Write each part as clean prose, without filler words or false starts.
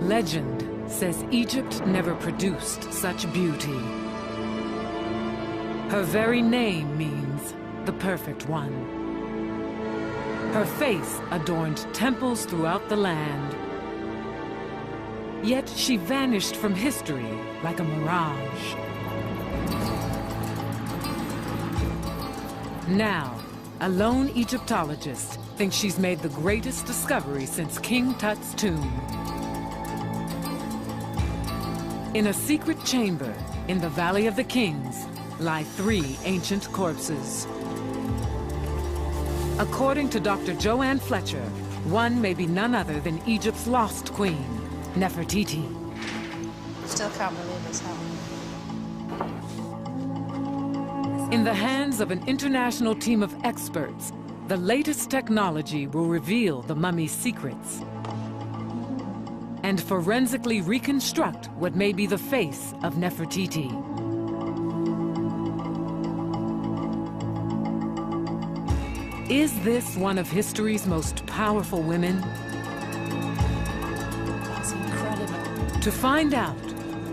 Legend says Egypt never produced such beauty. Her very name means the perfect one. Her face adorned temples throughout the land. Yet she vanished from history like a mirage. Now, a lone Egyptologist thinks she's made the greatest discovery since King Tut's tomb. In a secret chamber in the Valley of the Kings lie 3 ancient corpses. According to Dr. Joanne Fletcher, one may be none other than Egypt's lost queen, Nefertiti. Still can't believe it's happened. In the hands of an international team of experts, the latest technology will reveal the mummy's secrets and forensically reconstruct what may be the face of Nefertiti. Is this one of history's most powerful women? That's incredible. To find out,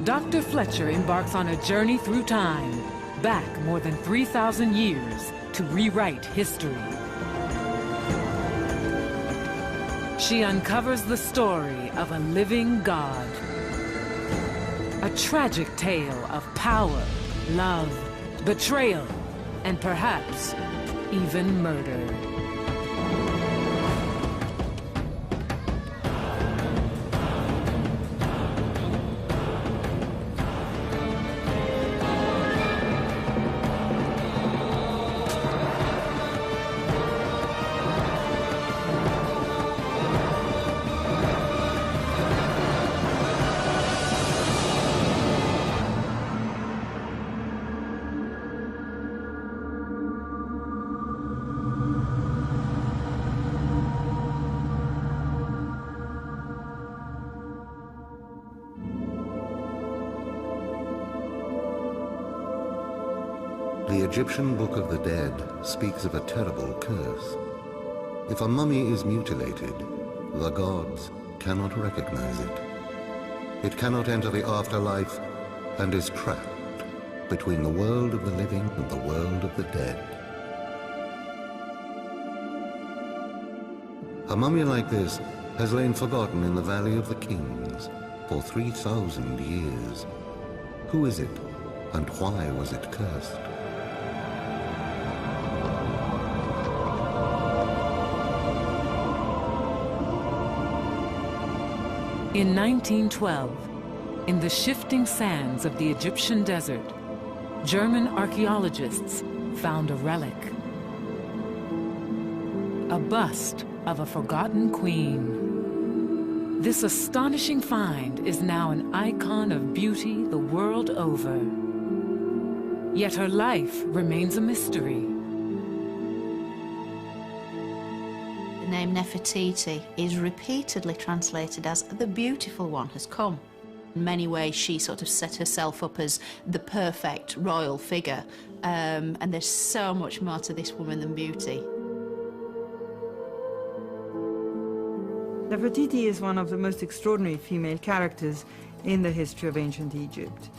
Dr. Fletcher embarks on a journey through time, back more than 3,000 years, to rewrite history. She uncovers the story of a living god. A tragic tale of power, love, betrayal, and perhaps even murder. The Egyptian Book of the Dead speaks of a terrible curse. If a mummy is mutilated, the gods cannot recognize it. It cannot enter the afterlife and is trapped between the world of the living and the world of the dead. A mummy like this has lain forgotten in the Valley of the Kings for 3,000 years. Who is it, and why was it cursed? In 1912, in the shifting sands of the Egyptian desert, German archaeologists found a relic. A bust of a forgotten queen. This astonishing find is now an icon of beauty the world over. Yet her life remains a mystery. The name Nefertiti is repeatedly translated as the beautiful one has come. In many ways, she sort of set herself up as the perfect royal figure, and there's so much more to this woman than beauty. Nefertiti is one of the most extraordinary female characters in the history of ancient Egypt.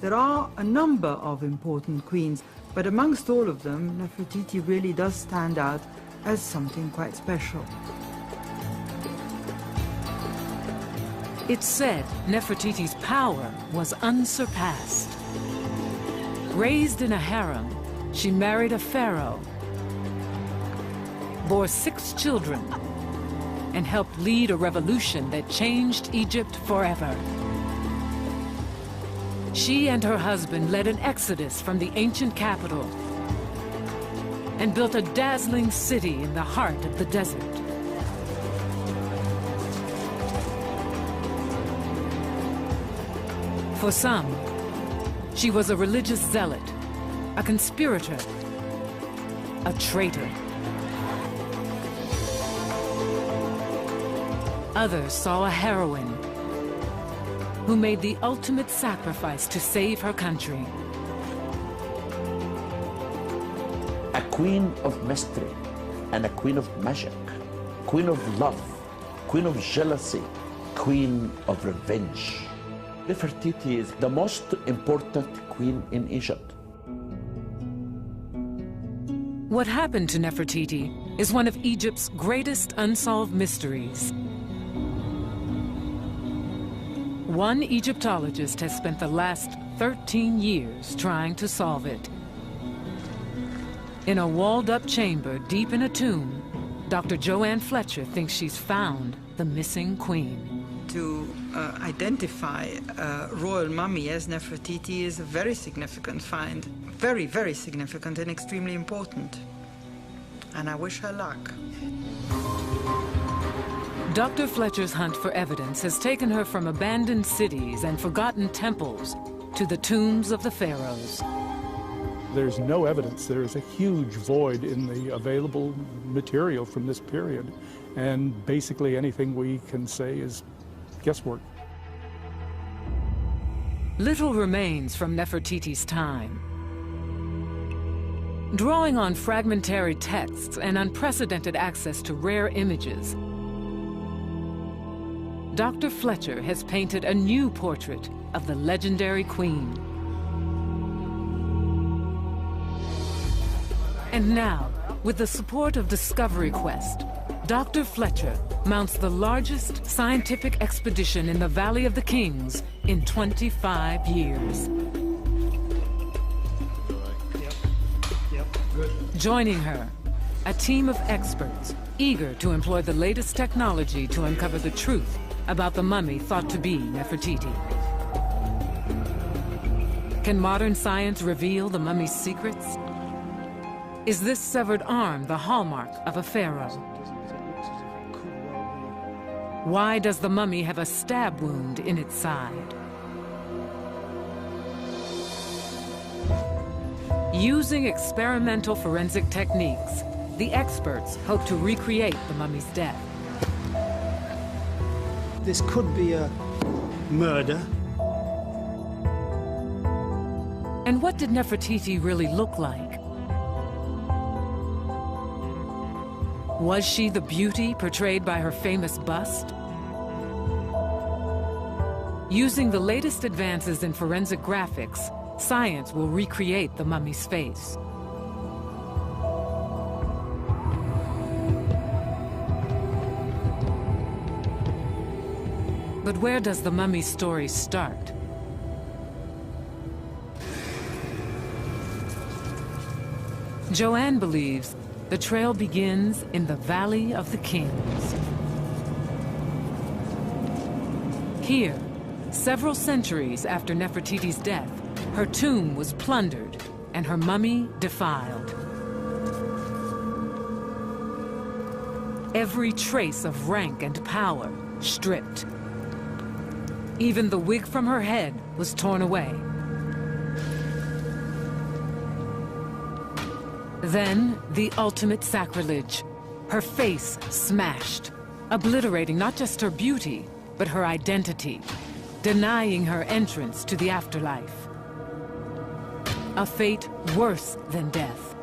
There are a number of important queens, but amongst all of them, Nefertiti really does stand out as something quite special. It's said Nefertiti's power was unsurpassed. Raised in a harem, she married a pharaoh, bore 6 children, and helped lead a revolution that changed Egypt forever. She and her husband led an exodus from the ancient capital and built a dazzling city in the heart of the desert. For some, she was a religious zealot, a conspirator, a traitor. Others saw a heroine who made the ultimate sacrifice to save her country. A queen of mystery and a queen of magic, queen of love, queen of jealousy, queen of revenge. Nefertiti is the most important queen in Egypt. What happened to Nefertiti is one of Egypt's greatest unsolved mysteries. One Egyptologist has spent the last 13 years trying to solve it. In a walled-up chamber deep in a tomb, Dr. Joanne Fletcher thinks she's found the missing queen. To identify a royal mummy as Nefertiti is a very significant find. Very, very significant and extremely important. And I wish her luck. Dr. Fletcher's hunt for evidence has taken her from abandoned cities and forgotten temples to the tombs of the pharaohs. There's no evidence. There is a huge void in the available material from this period. And basically anything we can say is guesswork. Little remains from Nefertiti's time. Drawing on fragmentary texts and unprecedented access to rare images, Dr. Fletcher has painted a new portrait of the legendary queen. And now, with the support of Discovery Quest, Dr. Fletcher mounts the largest scientific expedition in the Valley of the Kings in 25 years. Joining her, a team of experts eager to employ the latest technology to uncover the truth about the mummy thought to be Nefertiti. Can modern science reveal the mummy's secrets? Is this severed arm the hallmark of a pharaoh? Why does the mummy have a stab wound in its side? Using experimental forensic techniques, the experts hope to recreate the mummy's death. This could be a murder. And what did Nefertiti really look like? Was she the beauty portrayed by her famous bust? Using the latest advances in forensic graphics, science will recreate the mummy's face. But where does the mummy's story start? Joanne believes the trail begins in the Valley of the Kings. Here, several centuries after Nefertiti's death, her tomb was plundered and her mummy defiled. Every trace of rank and power stripped. Even the wig from her head was torn away. Then, the ultimate sacrilege. Her face smashed, obliterating not just her beauty, but her identity, denying her entrance to the afterlife. A fate worse than death.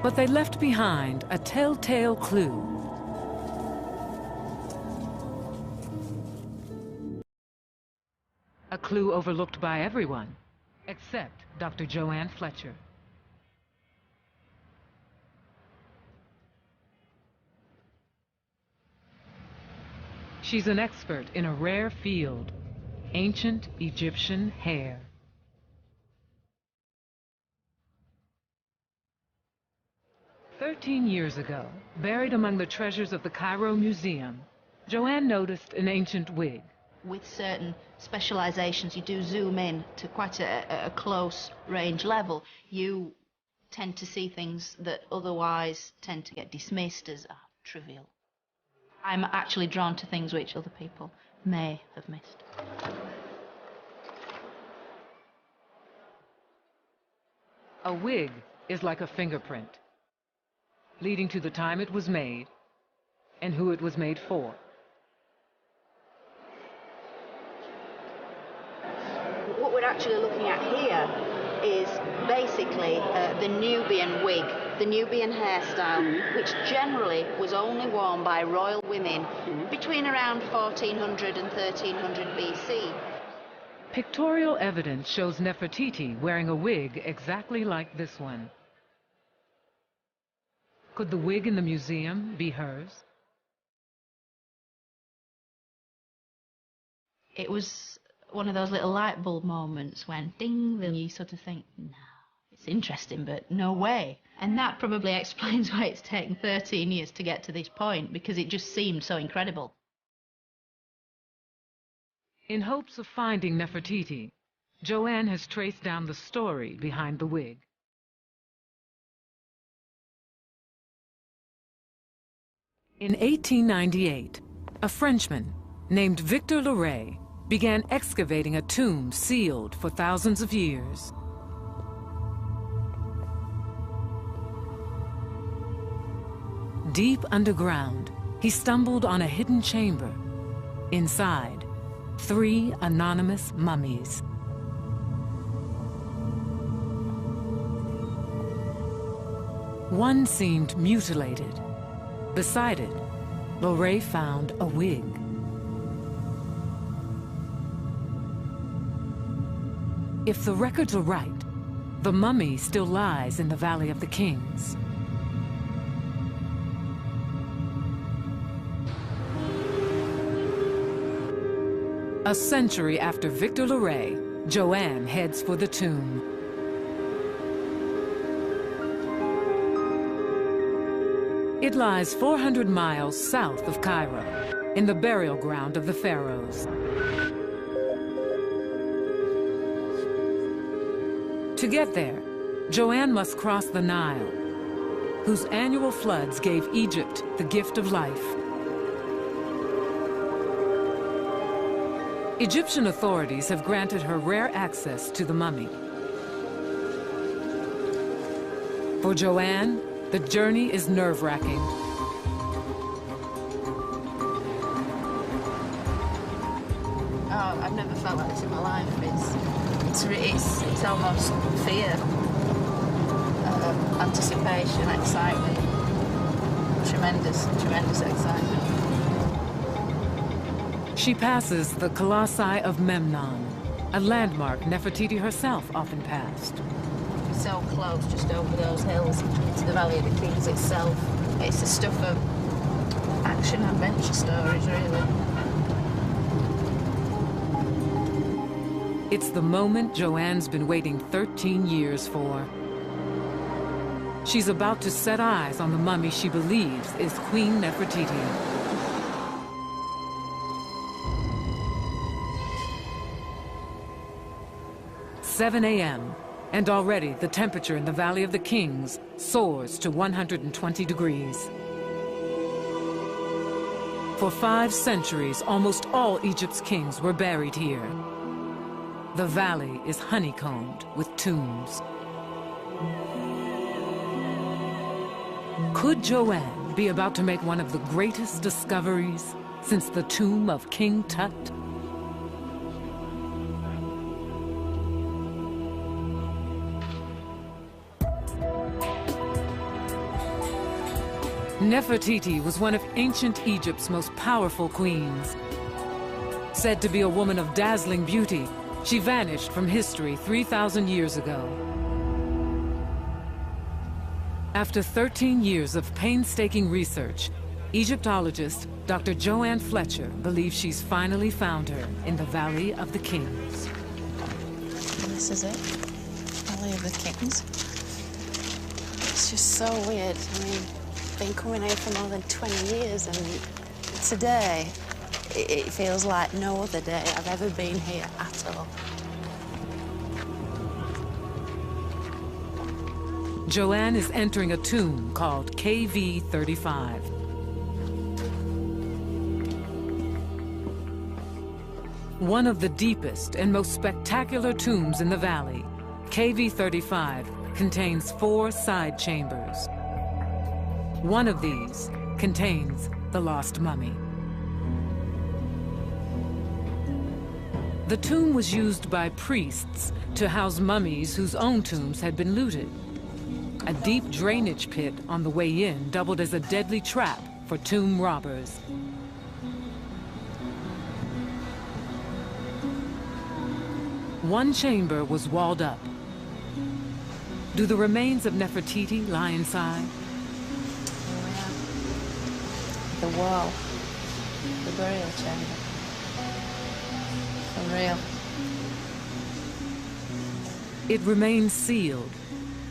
But they left behind a telltale clue. A clue overlooked by everyone, except Dr. Joanne Fletcher. She's an expert in a rare field, ancient Egyptian hair. "13 years ago, buried among the treasures of the Cairo Museum, Joanne noticed an ancient wig. With certain specializations, you do zoom in to quite a close range level. You tend to see things that otherwise tend to get dismissed as trivial. I'm actually drawn to things which other people may have missed. A wig is like a fingerprint, leading to the time it was made and who it was made for. What we're actually looking at here is basically the Nubian wig, the Nubian hairstyle, which generally was only worn by royal women between around 1400 and 1300 BC. Pictorial evidence shows Nefertiti wearing a wig exactly like this one. Could the wig in the museum be hers? It was one of those little light bulb moments when ding, then you sort of think, no, it's interesting, but no way. And that probably explains why it's taken 13 years to get to this point, because it just seemed so incredible. In hopes of finding Nefertiti, Joanne has traced down the story behind the wig. In 1898, a Frenchman named Victor Loret began excavating a tomb sealed for thousands of years. Deep underground, he stumbled on a hidden chamber. Inside, 3 anonymous mummies. One seemed mutilated. Beside it, Loret found a wig. If the records are right, the mummy still lies in the Valley of the Kings. A century after Victor Loret, Joanne heads for the tomb. It lies 400 miles south of Cairo, in the burial ground of the pharaohs. To get there, Joanne must cross the Nile, whose annual floods gave Egypt the gift of life. Egyptian authorities have granted her rare access to the mummy. For Joanne, the journey is nerve-wracking. Oh, I've never felt like this in my life. It's almost fear, anticipation, excitement, tremendous excitement. She passes the Colossi of Memnon, a landmark Nefertiti herself often passed. So close, just over those hills, to the Valley of the Kings itself. It's the stuff of action-adventure stories, really. It's the moment Joanne's been waiting 13 years for. She's about to set eyes on the mummy she believes is Queen Nefertiti. 7 a.m., and already the temperature in the Valley of the Kings soars to 120 degrees. For 5 centuries, almost all Egypt's kings were buried here. The valley is honeycombed with tombs. Could Joanne be about to make one of the greatest discoveries since the tomb of King Tut? Nefertiti was one of ancient Egypt's most powerful queens. Said to be a woman of dazzling beauty, she vanished from history 3,000 years ago. After 13 years of painstaking research, Egyptologist Dr. Joanne Fletcher believes she's finally found her in the Valley of the Kings. And this is it, Valley of the Kings. It's just so weird. I mean, been coming here for more than 20 years, and today it feels like no other day I've ever been here at all. Joanne is entering a tomb called KV35. One of the deepest and most spectacular tombs in the valley, KV35 contains 4 side chambers. One of these contains the lost mummy. The tomb was used by priests to house mummies whose own tombs had been looted. A deep drainage pit on the way in doubled as a deadly trap for tomb robbers. One chamber was walled up. Do the remains of Nefertiti lie inside? The wall, the burial chamber. For real. It remains sealed,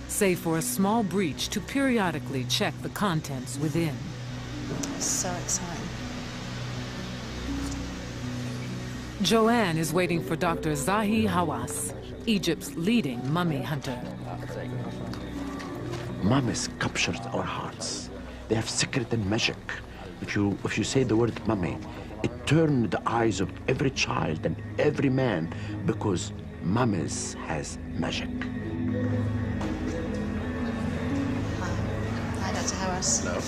save for a small breach to periodically check the contents within. So exciting. Joanne is waiting for Dr. Zahi Hawass, Egypt's leading mummy hunter. Mummies captured our hearts. They have secret and magic. If you say the word mummy, it turns the eyes of every child and every man, because mummies has magic. Hi, Dr. Hawass. No.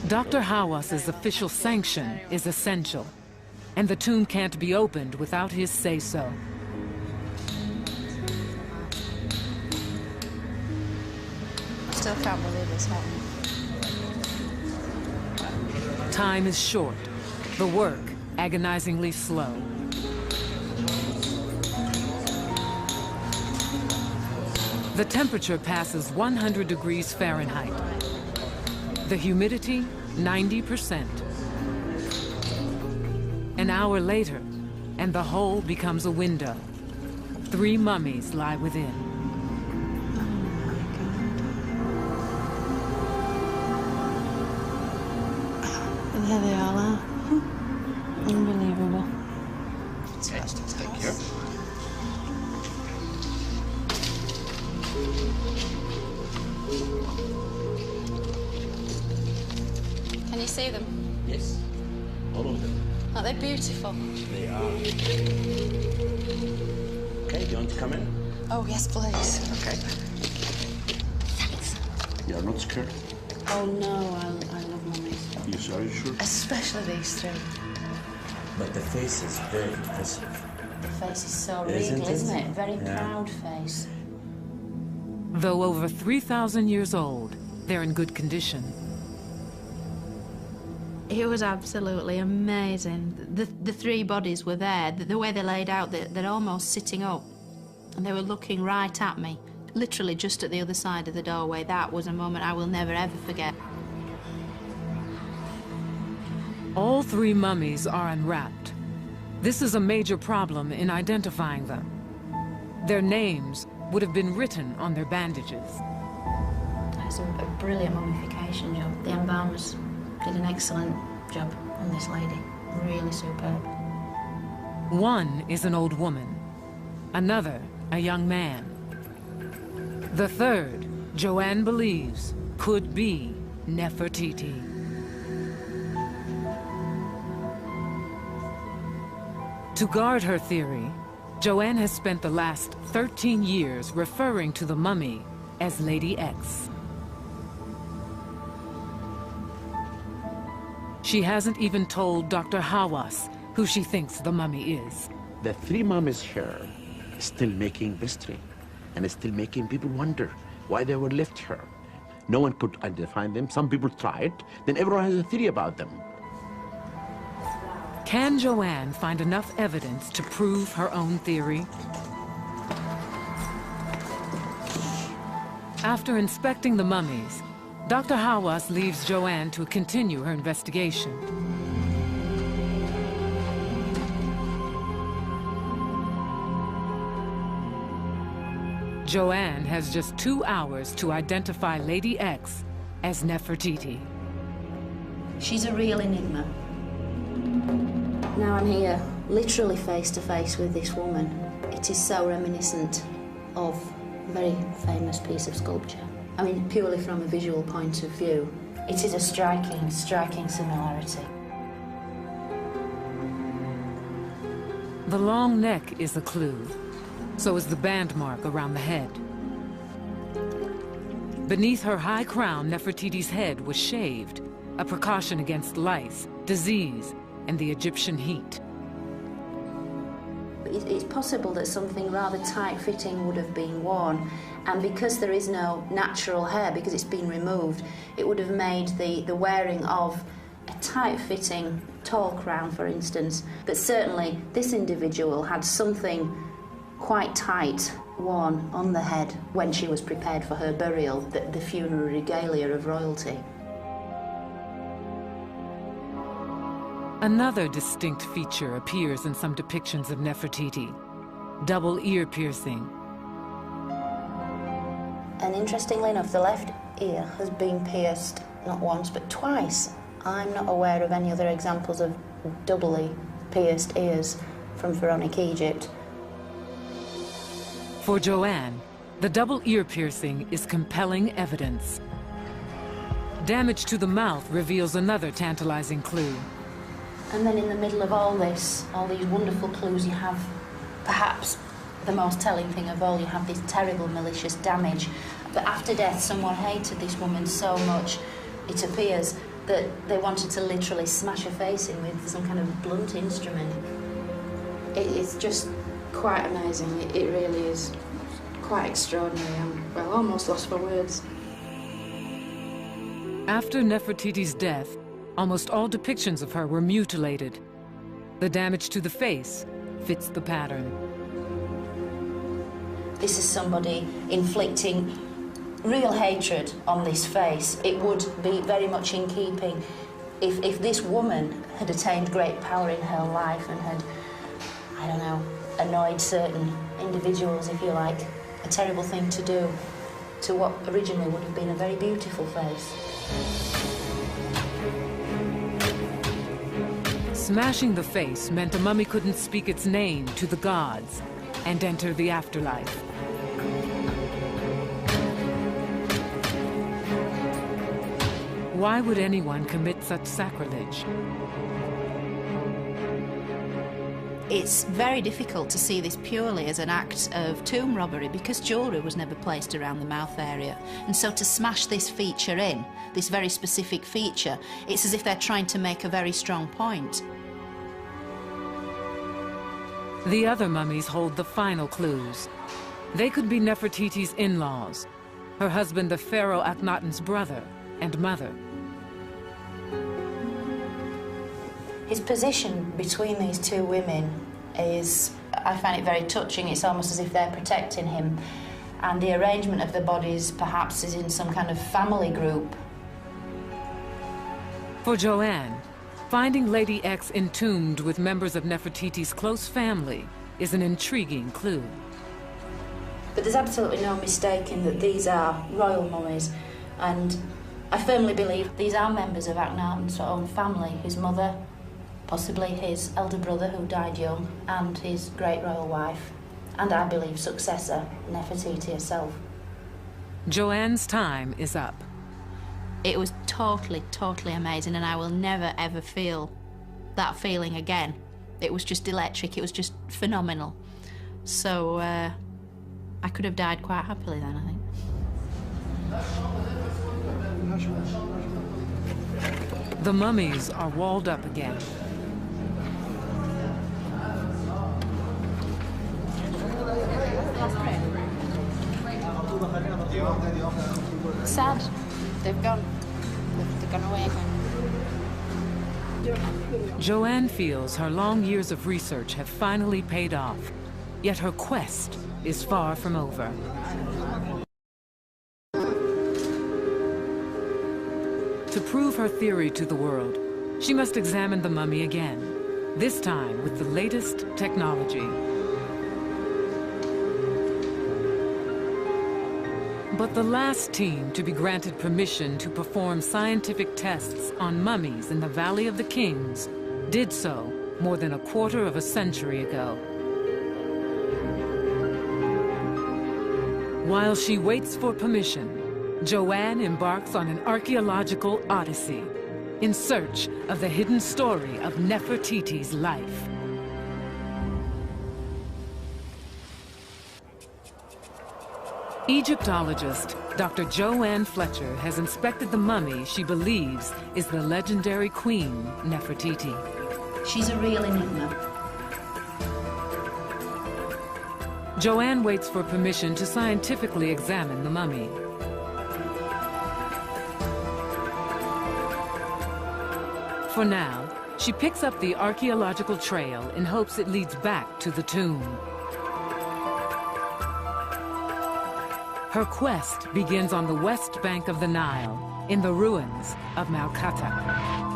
Dr. Hawass's official sanction is essential, and the tomb can't be opened without his say-so. Still can't believe this happened. Time is short, the work agonizingly slow. The temperature passes 100 degrees Fahrenheit. The humidity, 90%. An hour later, and the hole becomes a window. 3 mummies lie within. And here they all are. Unbelievable. Okay, thank you. Can you see them? Yes, all of them. Aren't they beautiful? They are. Okay, do you want to come in? Oh, yes, please. Okay. Thanks. You are not scared? Oh, no, I love mummies. Yes, are you sure? Especially these 3. But the face is very impressive. The face is so Isn't regal, it? isn't it? Very Yeah. proud face. Though over 3,000 years old, they're in good condition. It was absolutely amazing. The 3 bodies were there. The way they laid out, they're almost sitting up. And they were looking right at me, literally just at the other side of the doorway. That was a moment I will never, ever forget. All 3 mummies are unwrapped. This is a major problem in identifying them. Their names would have been written on their bandages. It's a brilliant mummification job. The embalmers did an excellent job on this lady. Really superb. One is an old woman, another a young man. The third, Joanne believes, could be Nefertiti. To guard her theory, Joanne has spent the last 13 years referring to the mummy as Lady X. She hasn't even told Dr. Hawass who she thinks the mummy is. The 3 mummies here still making mystery and still making people wonder why they were left here. No one could identify them. Some people tried. Then everyone has a theory about them. Can Joanne find enough evidence to prove her own theory? After inspecting the mummies, Dr. Hawass leaves Joanne to continue her investigation. Joanne has just 2 hours to identify Lady X as Nefertiti. She's a real enigma. Now I'm here, literally face to face with this woman. It is so reminiscent of a very famous piece of sculpture. I mean, purely from a visual point of view, it is a striking similarity. The long neck is a clue. So is the band mark around the head. Beneath her high crown, Nefertiti's head was shaved, a precaution against lice, disease, and the Egyptian heat. It's possible that something rather tight-fitting would have been worn, and because there is no natural hair, because it's been removed, it would have made the wearing of a tight-fitting tall crown, for instance. But certainly this individual had something quite tight worn on the head when she was prepared for her burial, the funeral regalia of royalty. Another distinct feature appears in some depictions of Nefertiti: double ear piercing. And interestingly enough, the left ear has been pierced not once but twice. I'm not aware of any other examples of doubly pierced ears from pharaonic Egypt. For Joanne, the double ear piercing is compelling evidence. Damage to the mouth reveals another tantalizing clue. And then in the middle of all this, all these wonderful clues, you have perhaps the most telling thing of all, you have this terrible malicious damage. But after death, someone hated this woman so much, it appears, that they wanted to literally smash her face in with some kind of blunt instrument. It's just quite amazing. It really is quite extraordinary. I'm, well, almost lost for words. After Nefertiti's death, almost all depictions of her were mutilated. The damage to the face fits the pattern. This is somebody inflicting real hatred on this face. It would be very much in keeping if this woman had attained great power in her life and had, I don't know, annoyed certain individuals, if you like, a terrible thing to do to what originally would have been a very beautiful face. Smashing the face meant a mummy couldn't speak its name to the gods and enter the afterlife. Why would anyone commit such sacrilege? It's very difficult to see this purely as an act of tomb robbery because jewellery was never placed around the mouth area. And so to smash this feature in, this very specific feature, it's as if they're trying to make a very strong point. The other mummies hold the final clues. They could be Nefertiti's in-laws, her husband the pharaoh Akhenaten's brother and mother. His position between these two women is, I find it very touching. It's almost as if they're protecting him. And the arrangement of the bodies perhaps is in some kind of family group. For Joanne, finding Lady X entombed with members of Nefertiti's close family is an intriguing clue. But there's absolutely no mistaking that these are royal mummies, and I firmly believe these are members of Akhenaten's own family, his mother, possibly his elder brother who died young, and his great royal wife, and I believe successor, Nefertiti herself. Joanne's time is up. It was totally, totally amazing, and I will never ever feel that feeling again. It was just electric, it was just phenomenal. So I could have died quite happily then, I think. The mummies are walled up again. Sad. They've gone. They've gone away again. Joanne feels her long years of research have finally paid off, yet her quest is far from over. To prove her theory to the world, she must examine the mummy again, this time with the latest technology. But the last team to be granted permission to perform scientific tests on mummies in the Valley of the Kings did so more than a quarter of a century ago. While she waits for permission, Joanne embarks on an archaeological odyssey in search of the hidden story of Nefertiti's life. Egyptologist Dr. Joanne Fletcher has inspected the mummy she believes is the legendary Queen Nefertiti. She's a real enigma. Joanne waits for permission to scientifically examine the mummy. For now, she picks up the archaeological trail in hopes it leads back to the tomb. Her quest begins on the west bank of the Nile, in the ruins of Malkata.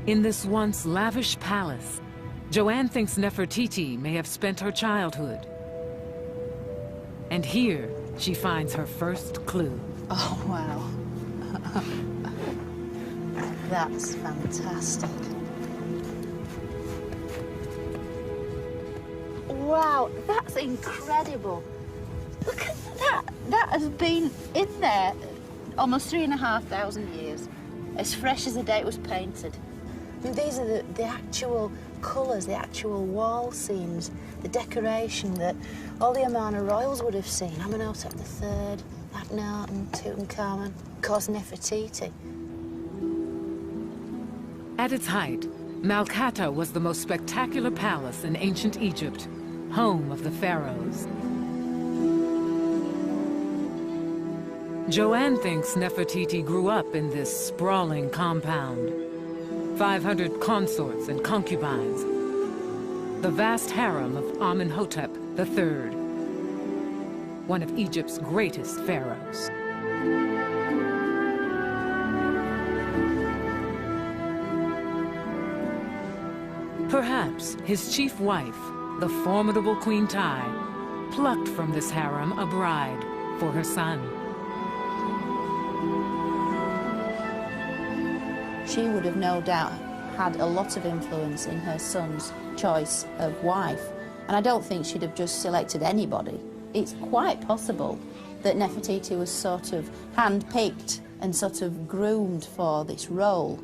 In this once lavish palace, Joanne thinks Nefertiti may have spent her childhood. And here, she finds her first clue. Oh, wow. That's fantastic. Wow, that's incredible. Look at that. That has been in there almost 3,500 years, as fresh as the day it was painted. And these are the actual colours, the actual wall scenes, the decoration that all the Amarna royals would have seen. Amenhotep III, Akhenaten, Tutankhamun, of course Nefertiti. At its height, Malkata was the most spectacular palace in ancient Egypt, home of the pharaohs. Joanne thinks Nefertiti grew up in this sprawling compound. 500 consorts and concubines. The vast harem of Amenhotep III, one of Egypt's greatest pharaohs. Perhaps his chief wife, the formidable Queen Tai, plucked from this harem a bride for her son. She would have no doubt had a lot of influence in her son's choice of wife. And I don't think she'd have just selected anybody. It's quite possible that Nefertiti was sort of hand-picked and sort of groomed for this role.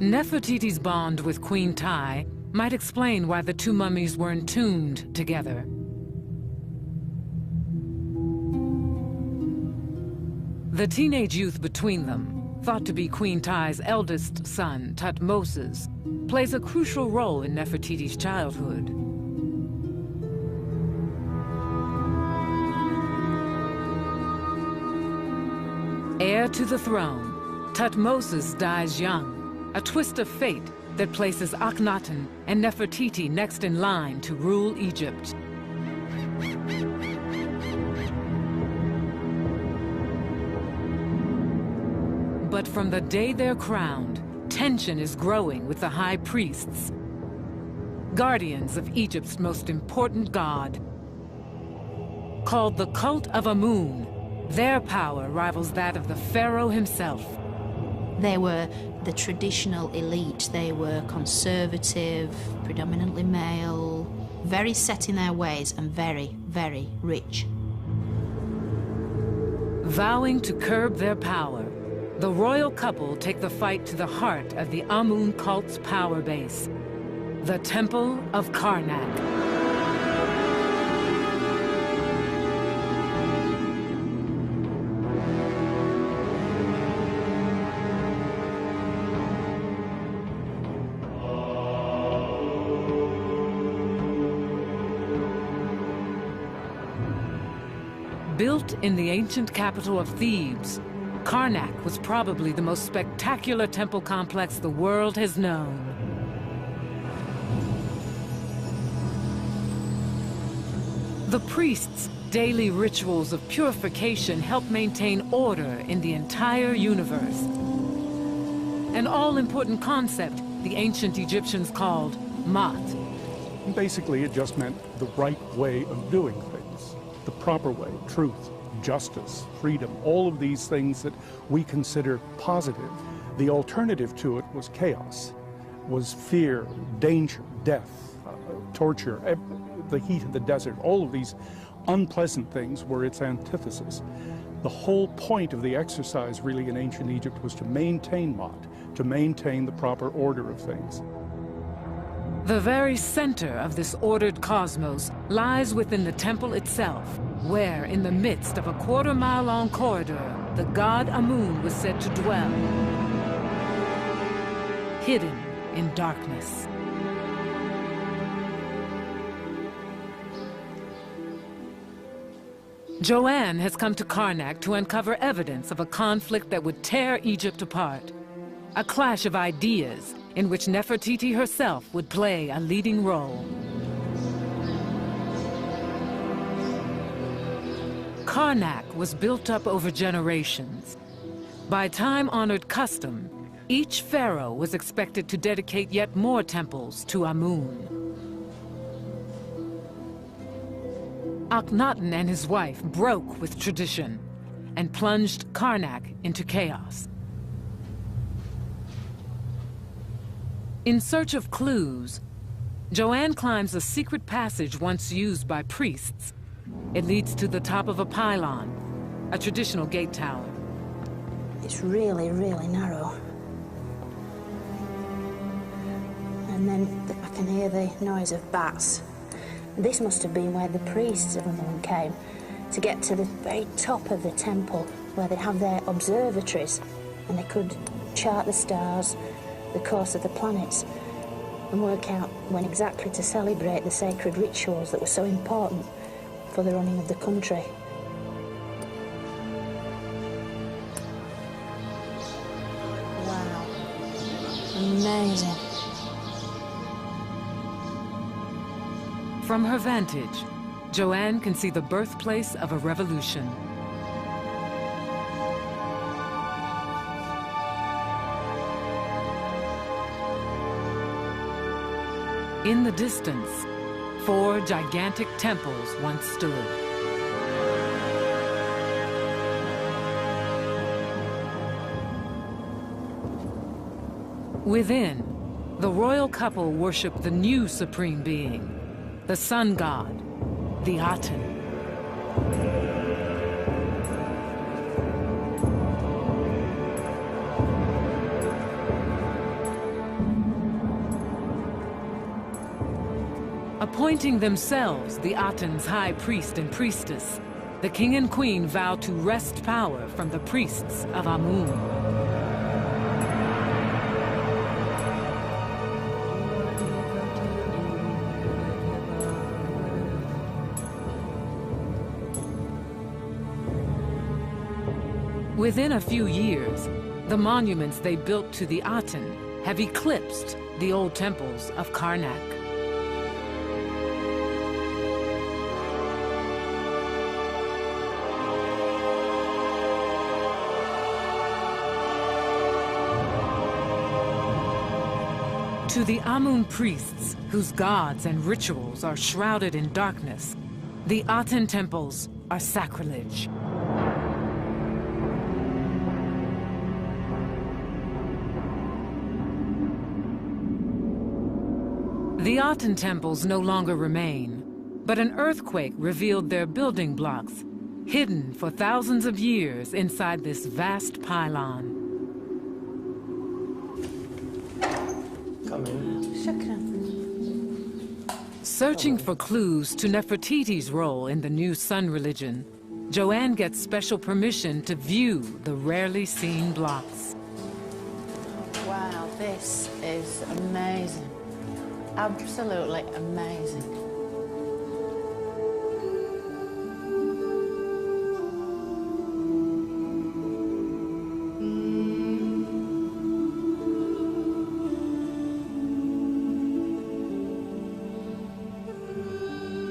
Nefertiti's bond with Queen Tai might explain why the two mummies were entombed together. The teenage youth between them, thought to be Queen Tai's eldest son, Thutmoses, plays a crucial role in Nefertiti's childhood. Heir to the throne, Thutmoses dies young, a twist of fate that places Akhenaten and Nefertiti next in line to rule Egypt. But from the day they're crowned, tension is growing with the high priests, guardians of Egypt's most important god. Called the Cult of Amun, their power rivals that of the pharaoh himself. They were the traditional elite. They were conservative, predominantly male, very set in their ways and very, very rich. Vowing to curb their power, the royal couple take the fight to the heart of the Amun cult's power base, the Temple of Karnak. Built in the ancient capital of Thebes, Karnak was probably the most spectacular temple complex the world has known. The priests' daily rituals of purification help maintain order in the entire universe. An all-important concept the ancient Egyptians called Mat. Basically, it just meant the right way of doing things, the proper way, truth, justice, freedom, all of these things that we consider positive. The alternative to it was chaos, was fear, danger, death, torture, the heat of the desert. All of these unpleasant things were its antithesis. The whole point of the exercise really in ancient Egypt was to maintain Mat, to maintain the proper order of things. The very center of this ordered cosmos lies within the temple itself, where, in the midst of a quarter-mile-long corridor, the god Amun was said to dwell, hidden in darkness. Joanne has come to Karnak to uncover evidence of a conflict that would tear Egypt apart. A clash of ideas in which Nefertiti herself would play a leading role. Karnak was built up over generations. By time-honored custom, each pharaoh was expected to dedicate yet more temples to Amun. Akhenaten and his wife broke with tradition and plunged Karnak into chaos. In search of clues, Joanne climbs a secret passage once used by priests. It leads to the top of a pylon, a traditional gate tower. It's really, really narrow. And then I can hear the noise of bats. This must have been where the priests of Amun came to get to the very top of the temple, where they have their observatories, and they could chart the stars, the course of the planets, and work out when exactly to celebrate the sacred rituals that were so important for the running of the country. Wow. Amazing. From her vantage, Joanne can see the birthplace of a revolution. In the distance, 4 gigantic temples once stood. Within, the royal couple worshiped the new supreme being, the sun god, the Aten. Appointing themselves the Aten's high priest and priestess, the king and queen vowed to wrest power from the priests of Amun. Within a few years, the monuments they built to the Aten have eclipsed the old temples of Karnak. To the Amun priests, whose gods and rituals are shrouded in darkness, the Aten temples are sacrilege. The Aten temples no longer remain, but an earthquake revealed their building blocks, hidden for thousands of years inside this vast pylon. Come in. Shukran. Searching for clues to Nefertiti's role in the new sun religion, Joanne gets special permission to view the rarely seen blocks. Wow, this is amazing. Absolutely amazing.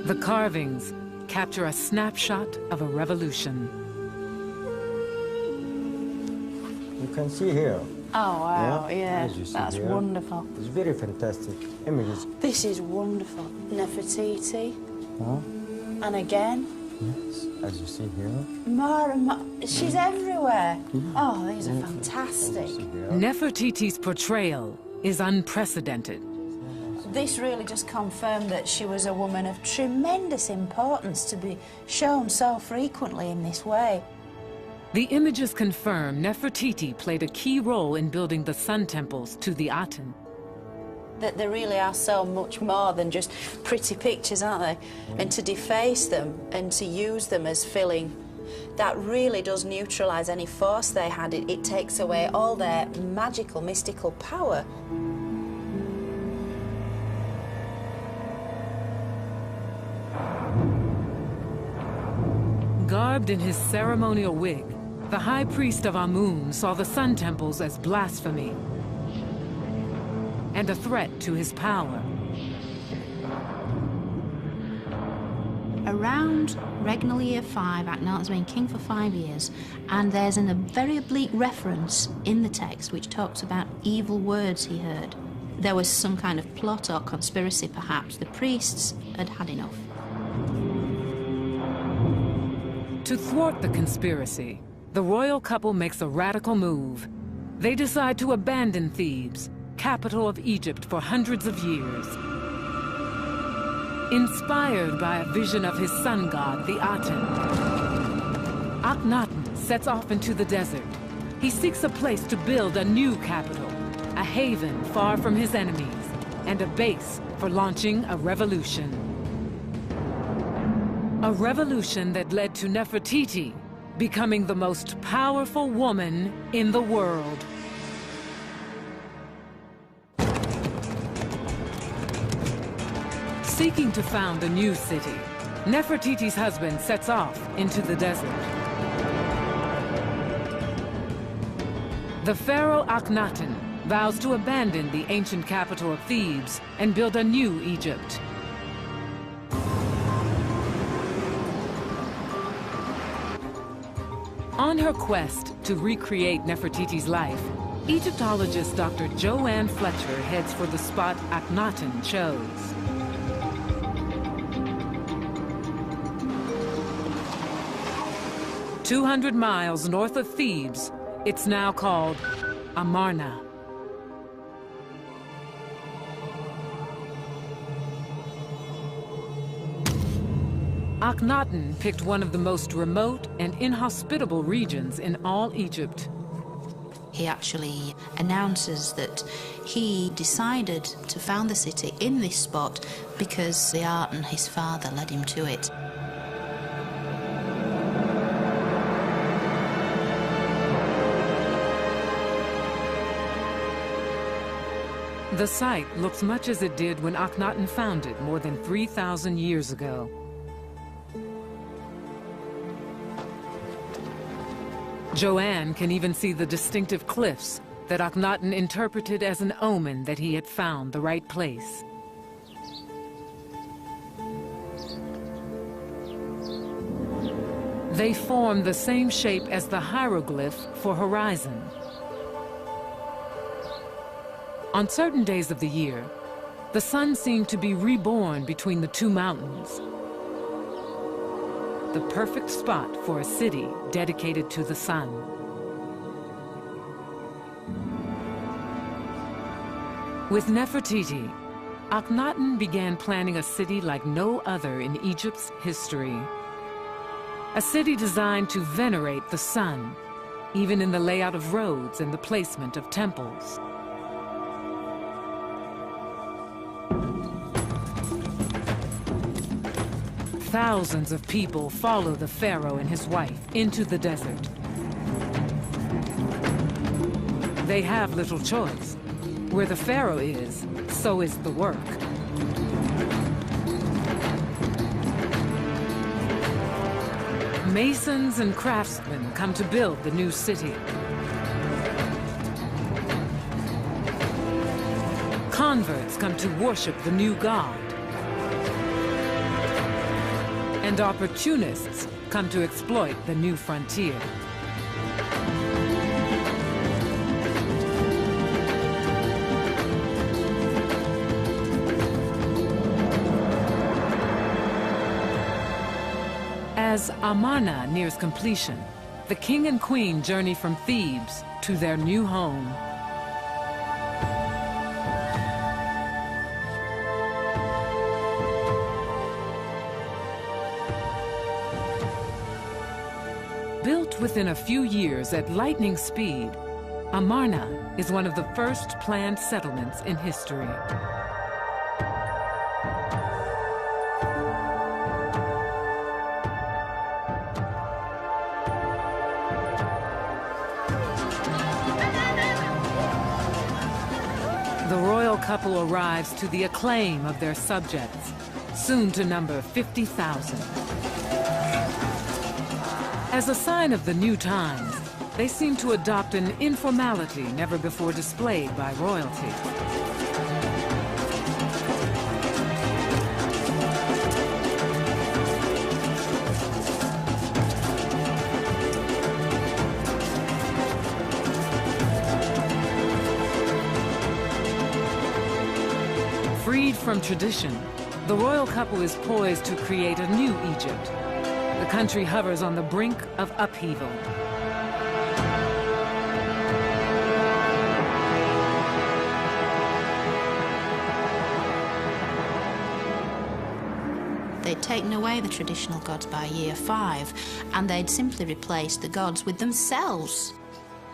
The carvings capture a snapshot of a revolution. You can see here. Oh, wow, yeah, as you see that's here. wonderful. It's very fantastic images. This is wonderful. Nefertiti. Huh? And again. Yes, as you see here. More and more. She's everywhere. Oh, these are fantastic. Nefertiti's portrayal is unprecedented. This really just confirmed that she was a woman of tremendous importance to be shown so frequently in this way. The images confirm Nefertiti played a key role in building the sun temples to the Aten. That they really are so much more than just pretty pictures, aren't they? And to deface them and to use them as filling, that really does neutralise any force they had. It takes away all their magical, mystical power. Garbed in his ceremonial wig, the high priest of Amun saw the sun temples as blasphemy and a threat to his power. Around regnal year 5, Akhenaten's been king for 5 years, and there's a very oblique reference in the text which talks about evil words he heard. There was some kind of plot or conspiracy, perhaps. The priests had had enough. To thwart the conspiracy, the royal couple makes a radical move. They decide to abandon Thebes, capital of Egypt for hundreds of years. Inspired by a vision of his sun god, the Aten, Akhenaten sets off into the desert. He seeks a place to build a new capital, a haven far from his enemies, and a base for launching a revolution. A revolution that led to Nefertiti becoming the most powerful woman in the world. Seeking to found a new city, Nefertiti's husband sets off into the desert. The pharaoh Akhenaten vows to abandon the ancient capital of Thebes and build a new Egypt. On her quest to recreate Nefertiti's life, Egyptologist Dr. Joanne Fletcher heads for the spot Akhenaten chose. "200 miles north of Thebes, it's now called Amarna." Akhenaten picked one of the most remote and inhospitable regions in all Egypt. He actually announces that he decided to found the city in this spot because the Aten, his father, led him to it. The site looks much as it did when Akhenaten found it more than 3,000 years ago. Joanne can even see the distinctive cliffs that Akhenaten interpreted as an omen that he had found the right place. They form the same shape as the hieroglyph for horizon. On certain days of the year, the sun seemed to be reborn between the two mountains. The perfect spot for a city dedicated to the sun. With Nefertiti, Akhenaten began planning a city like no other in Egypt's history. A city designed to venerate the sun, even in the layout of roads and the placement of temples. Thousands of people follow the pharaoh and his wife into the desert. They have little choice. Where the pharaoh is, so is the work. Masons and craftsmen come to build the new city. Converts come to worship the new god. And opportunists come to exploit the new frontier. As Amarna nears completion, the king and queen journey from Thebes to their new home. Built within a few years at lightning speed, Amarna is one of the first planned settlements in history. The royal couple arrives to the acclaim of their subjects, soon to number 50,000. As a sign of the new times, they seem to adopt an informality never before displayed by royalty. Freed from tradition, the royal couple is poised to create a new Egypt. The country hovers on the brink of upheaval. They'd taken away the traditional gods by year 5, and they'd simply replaced the gods with themselves.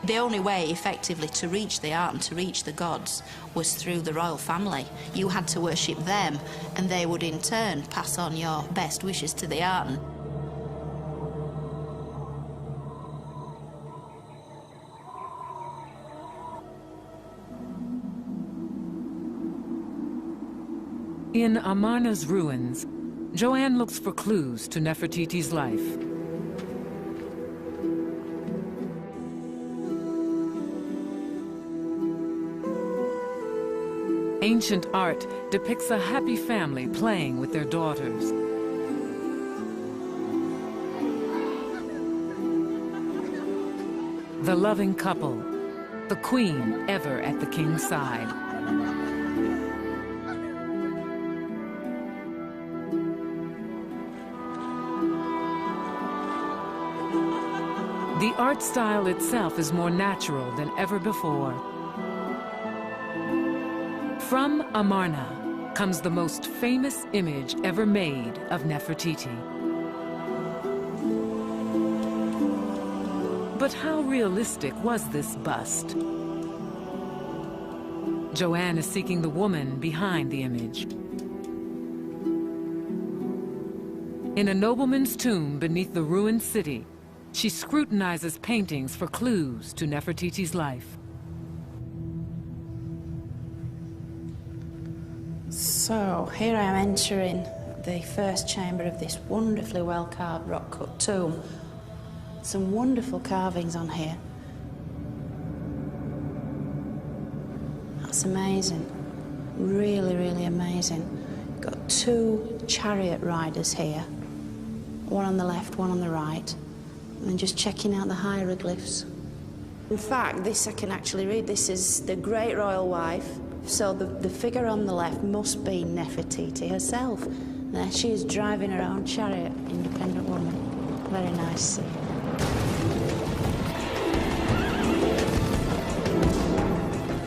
The only way, effectively, to reach the art and to reach the gods was through the royal family. You had to worship them, and they would in turn pass on your best wishes to the art. In Amarna's ruins, Joanne looks for clues to Nefertiti's life. Ancient art depicts a happy family playing with their daughters. The loving couple, the queen ever at the king's side. The art style itself is more natural than ever before. From Amarna comes the most famous image ever made of Nefertiti. But how realistic was this bust? Joanne is seeking the woman behind the image. In a nobleman's tomb beneath the ruined city, she scrutinizes paintings for clues to Nefertiti's life. So, here I am entering the first chamber of this wonderfully well-carved rock-cut tomb. Some wonderful carvings on here. That's amazing. Really, really amazing. Got 2 chariot riders here. One on the left, one on the right. And just checking out the hieroglyphs. In fact, this I can actually read. This is the great royal wife. So the figure on the left must be Nefertiti herself. There she is driving her own chariot, independent woman. Very nice scene.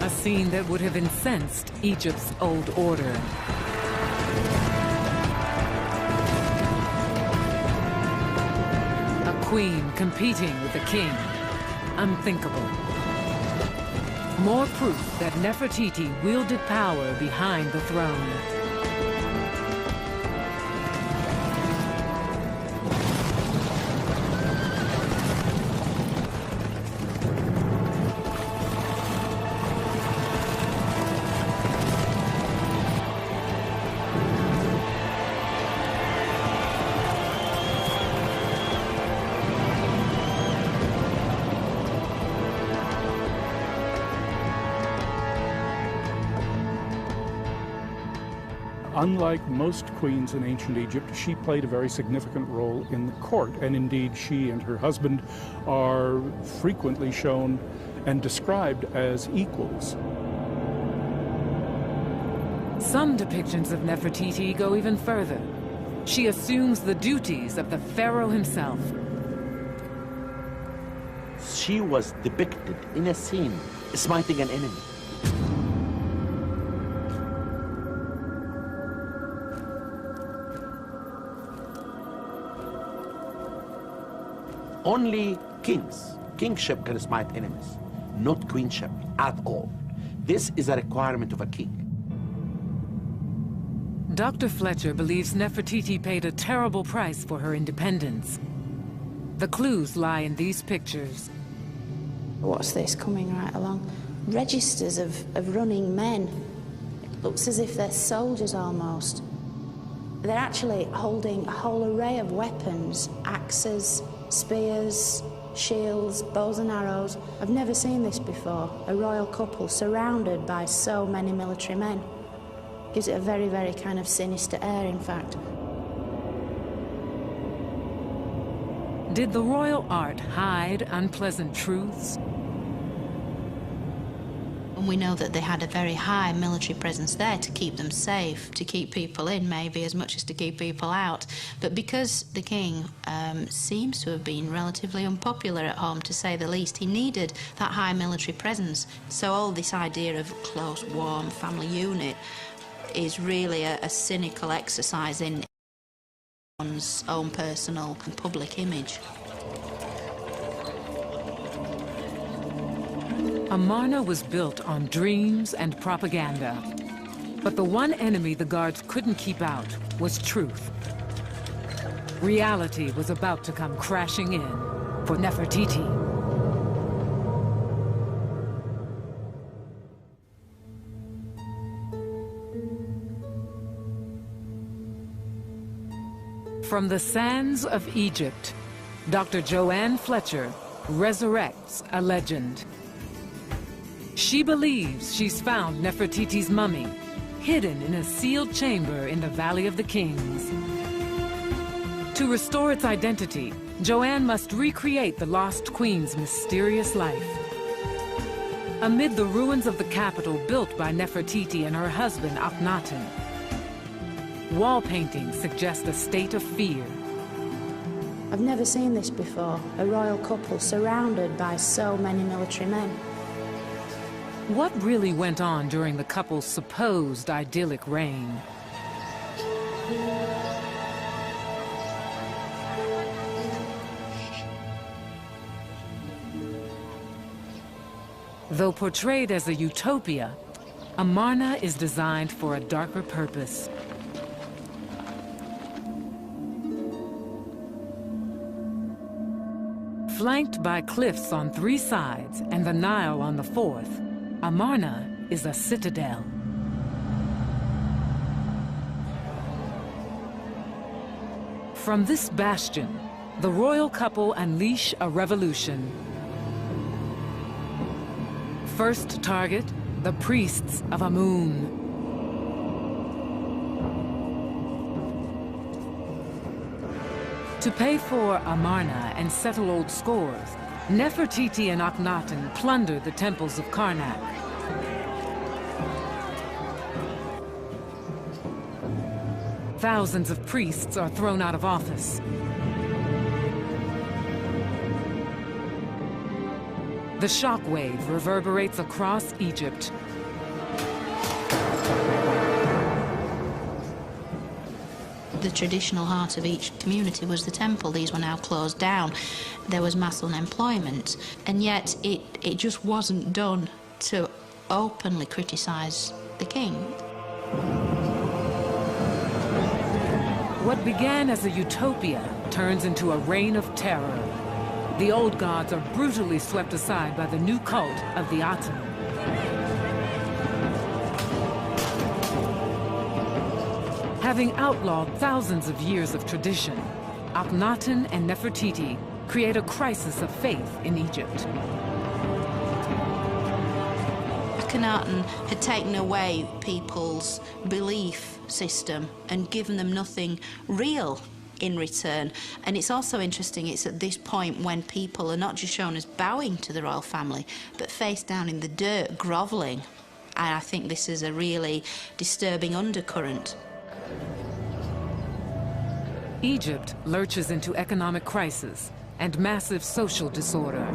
A scene that would have incensed Egypt's old order. Queen competing with the king. Unthinkable. More proof that Nefertiti wielded power behind the throne. Unlike most queens in ancient Egypt, she played a very significant role in the court, and indeed she and her husband are frequently shown and described as equals. Some depictions of Nefertiti go even further. She assumes the duties of the pharaoh himself. She was depicted in a scene smiting an enemy. Only kingship can smite enemies. not queenship at all. This is a requirement of a king. Dr. Fletcher believes Nefertiti paid a terrible price for her independence. The clues lie in these pictures. What's this coming right along? Registers of running men. It looks as if they're soldiers almost. They're actually holding a whole array of weapons, axes, spears, shields, bows and arrows. I've never seen this before, a royal couple surrounded by so many military men. Gives it a very, very kind of sinister air, in fact. Did the royal art hide unpleasant truths? And we know that they had a very high military presence there to keep them safe, to keep people in maybe as much as to keep people out. But because the king seems to have been relatively unpopular at home, to say the least, he needed that high military presence. So all this idea of close, warm family unit is really a cynical exercise in one's own personal and public image. Amarna was built on dreams and propaganda. But the one enemy the guards couldn't keep out was truth. Reality was about to come crashing in for Nefertiti. From the sands of Egypt, Dr. Joanne Fletcher resurrects a legend. She believes she's found Nefertiti's mummy, hidden in a sealed chamber in the Valley of the Kings. To restore its identity, Joanne must recreate the lost queen's mysterious life. Amid the ruins of the capital built by Nefertiti and her husband Akhenaten, wall paintings suggest a state of fear. I've never seen this before, a royal couple surrounded by so many military men. What really went on during the couple's supposed idyllic reign? Though portrayed as a utopia, Amarna is designed for a darker purpose. Flanked by cliffs on 3 sides and the Nile on the 4th, Amarna is a citadel. From this bastion, the royal couple unleash a revolution. First target, the priests of Amun. To pay for Amarna and settle old scores, Nefertiti and Akhenaten plunder the temples of Karnak. Thousands of priests are thrown out of office. The shockwave reverberates across Egypt. The traditional heart of each community was the temple. These were now closed down. There was mass unemployment, and yet it just wasn't done to openly criticise the king. What began as a utopia turns into a reign of terror. The old gods are brutally swept aside by the new cult of the Aten. Having outlawed thousands of years of tradition, Akhenaten and Nefertiti create a crisis of faith in Egypt. Akhenaten had taken away people's belief system and given them nothing real in return. And it's also interesting, it's at this point when people are not just shown as bowing to the royal family, but face down in the dirt, grovelling. And I think this is a really disturbing undercurrent. Egypt lurches into economic crisis and massive social disorder.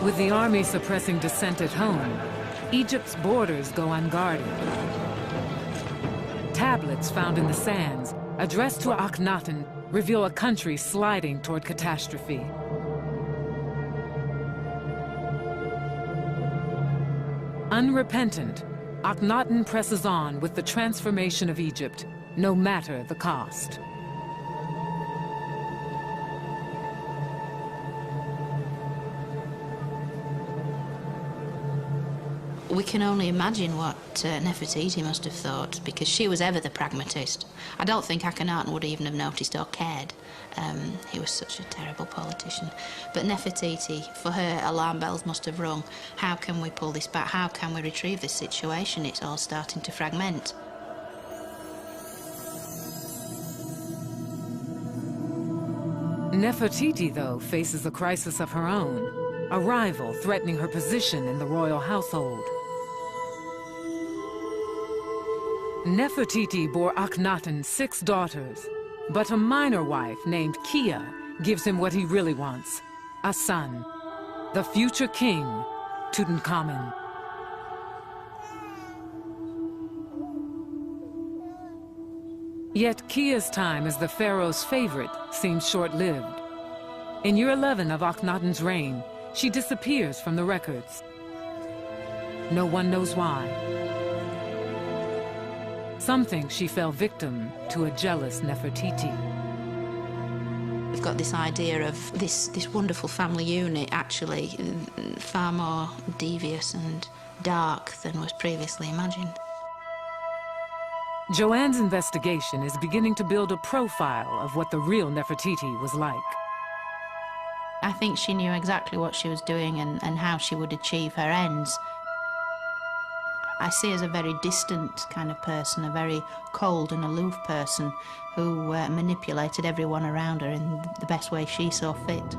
With the army suppressing dissent at home, Egypt's borders go unguarded. tablets found in the sands, addressed to Akhenaten, reveal a country sliding toward catastrophe. Unrepentant, Akhenaten presses on with the transformation of Egypt, no matter the cost. We can only imagine what Nefertiti must have thought, because she was ever the pragmatist. I don't think Akhenaten would even have noticed or cared. He was such a terrible politician. But Nefertiti, for her, alarm bells must have rung. How can we pull this back? How can we retrieve this situation? It's all starting to fragment. Nefertiti, though, faces a crisis of her own, a rival threatening her position in the royal household. Nefertiti bore Akhenaten 6 daughters, but a minor wife named Kia gives him what he really wants, a son, the future king, Tutankhamun. Yet Kia's time as the pharaoh's favorite seems short-lived. In year 11 of Akhenaten's reign, she disappears from the records. No one knows why. Some think she fell victim to a jealous Nefertiti. We've got this idea of this wonderful family unit actually far more devious and dark than was previously imagined. Joanne's investigation is beginning to build a profile of what the real Nefertiti was like. I think she knew exactly what she was doing and how she would achieve her ends. I see her as a very distant kind of person, a very cold and aloof person who manipulated everyone around her in the best way she saw fit.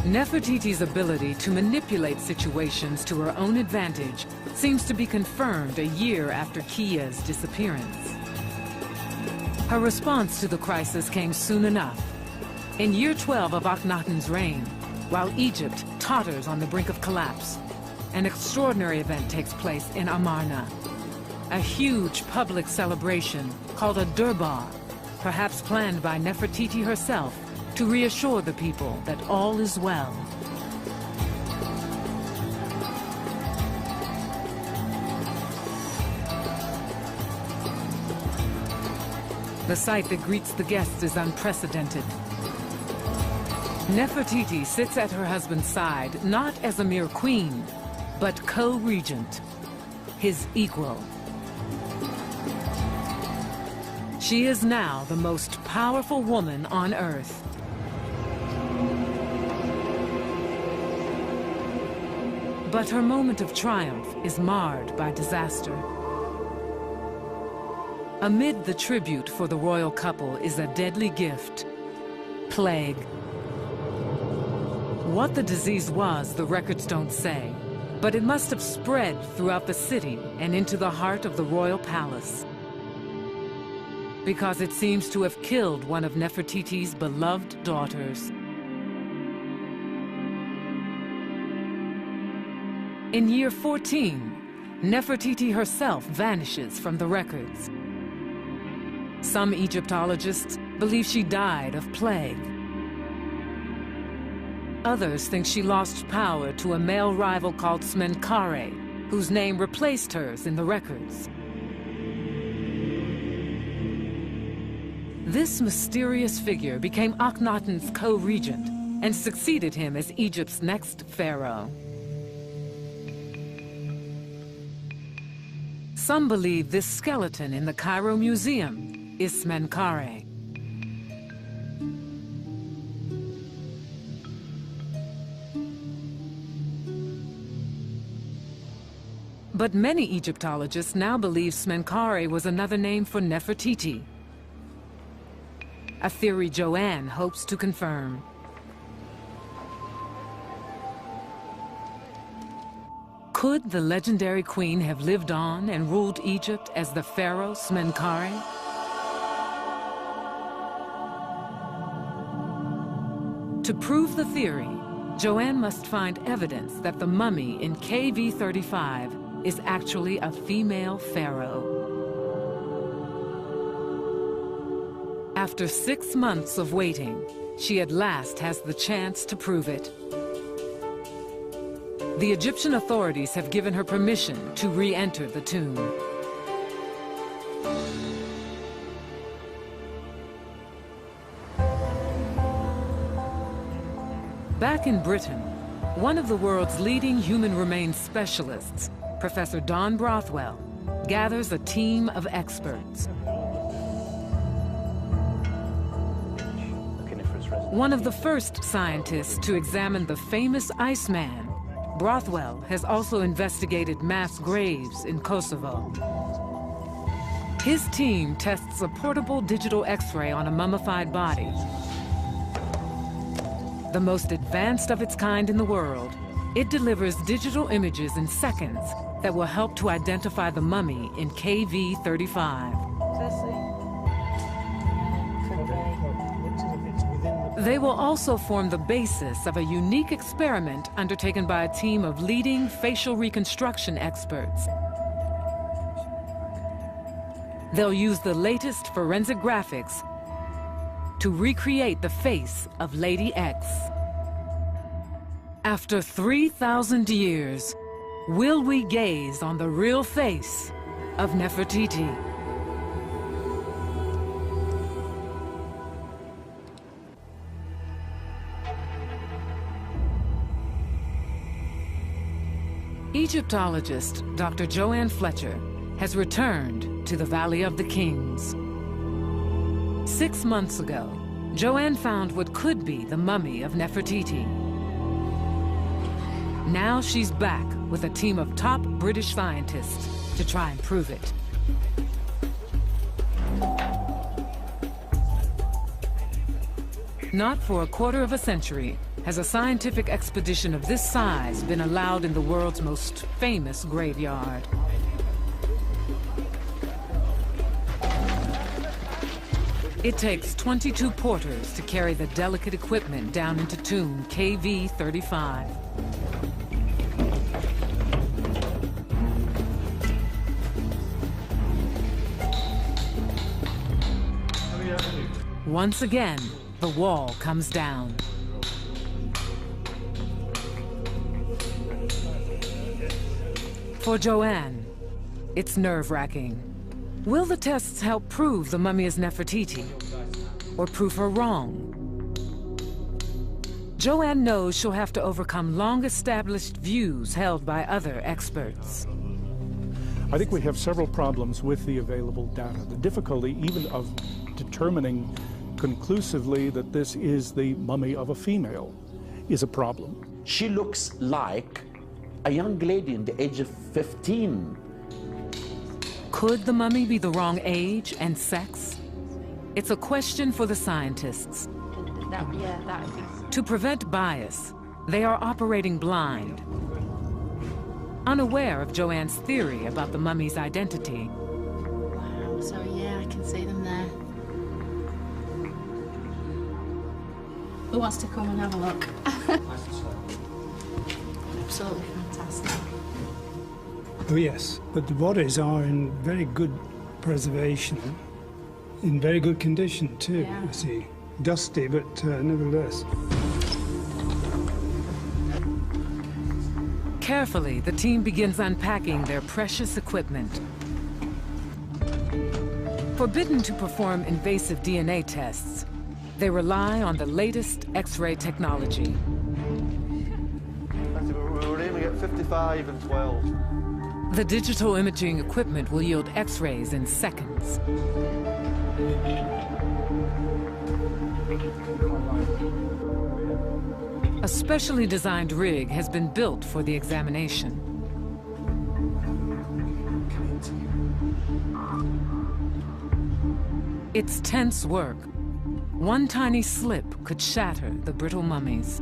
Nefertiti's ability to manipulate situations to her own advantage seems to be confirmed a year after Kia's disappearance. Her response to the crisis came soon enough. In year 12 of Akhenaten's reign, while Egypt totters on the brink of collapse, an extraordinary event takes place in Amarna. A huge public celebration called a Durbar, perhaps planned by Nefertiti herself, to reassure the people that all is well. The sight that greets the guests is unprecedented. Nefertiti sits at her husband's side, not as a mere queen, but co-regent, his equal. She is now the most powerful woman on Earth. But her moment of triumph is marred by disaster. Amid the tribute for the royal couple is a deadly gift: plague. What the disease was, the records don't say, but it must have spread throughout the city and into the heart of the royal palace, because it seems to have killed one of Nefertiti's beloved daughters. In year 14, Nefertiti herself vanishes from the records. Some Egyptologists believe she died of plague. Others think she lost power to a male rival called Smenkhare, whose name replaced hers in the records. This mysterious figure became Akhenaten's co-regent and succeeded him as Egypt's next pharaoh. Some believe this skeleton in the Cairo Museum is Smenkhare. But many Egyptologists now believe Smenkhare was another name for Nefertiti, a theory Joanne hopes to confirm. Could the legendary queen have lived on and ruled Egypt as the pharaoh Smenkhare? To prove the theory, Joanne must find evidence that the mummy in KV-35 is actually a female pharaoh. After 6 months of waiting, she at last has the chance to prove it. The Egyptian authorities have given her permission to re-enter the tomb. Back in Britain, one of the world's leading human remains specialists, Professor Don Brothwell, gathers a team of experts. One of the first scientists to examine the famous Iceman, Brothwell has also investigated mass graves in Kosovo. His team tests a portable digital X-ray on a mummified body, the most advanced of its kind in the world. It delivers digital images in seconds that will help to identify the mummy in KV-35. They will also form the basis of a unique experiment undertaken by a team of leading facial reconstruction experts. They'll use the latest forensic graphics to recreate the face of Lady X. After 3,000 years, will we gaze on the real face of Nefertiti? Egyptologist Dr. Joanne Fletcher has returned to the Valley of the Kings. 6 months ago, Joanne found what could be the mummy of Nefertiti. Now she's back with a team of top British scientists to try and prove it. Not for a quarter of a century has a scientific expedition of this size been allowed in the world's most famous graveyard. It takes 22 porters to carry the delicate equipment down into tomb KV-35. Once again, the wall comes down. For Joanne, it's nerve-wracking. Will the tests help prove the mummy is Nefertiti, or prove her wrong? Joanne knows she'll have to overcome long-established views held by other experts. I think we have several problems with the available data. The difficulty even of determining conclusively that this is the mummy of a female is a problem. She looks like a young lady in the age of 15. Could the mummy be the wrong age and sex? It's a question for the scientists. To prevent bias, they are operating blind, unaware of Joanne's theory about the mummy's identity. Wow, so yeah, I can see them there. Who wants to come and have a look? Absolutely fantastic. Oh yes, but the bodies are in very good preservation, in very good condition too, Yeah. you see. Dusty, but nevertheless. Carefully, the team begins unpacking their precious equipment. Forbidden to perform invasive DNA tests, they rely on the latest X-ray technology. We're aiming at 55 and 12. The digital imaging equipment will yield X-rays in seconds. A specially designed rig has been built for the examination. It's tense work. One tiny slip could shatter the brittle mummies.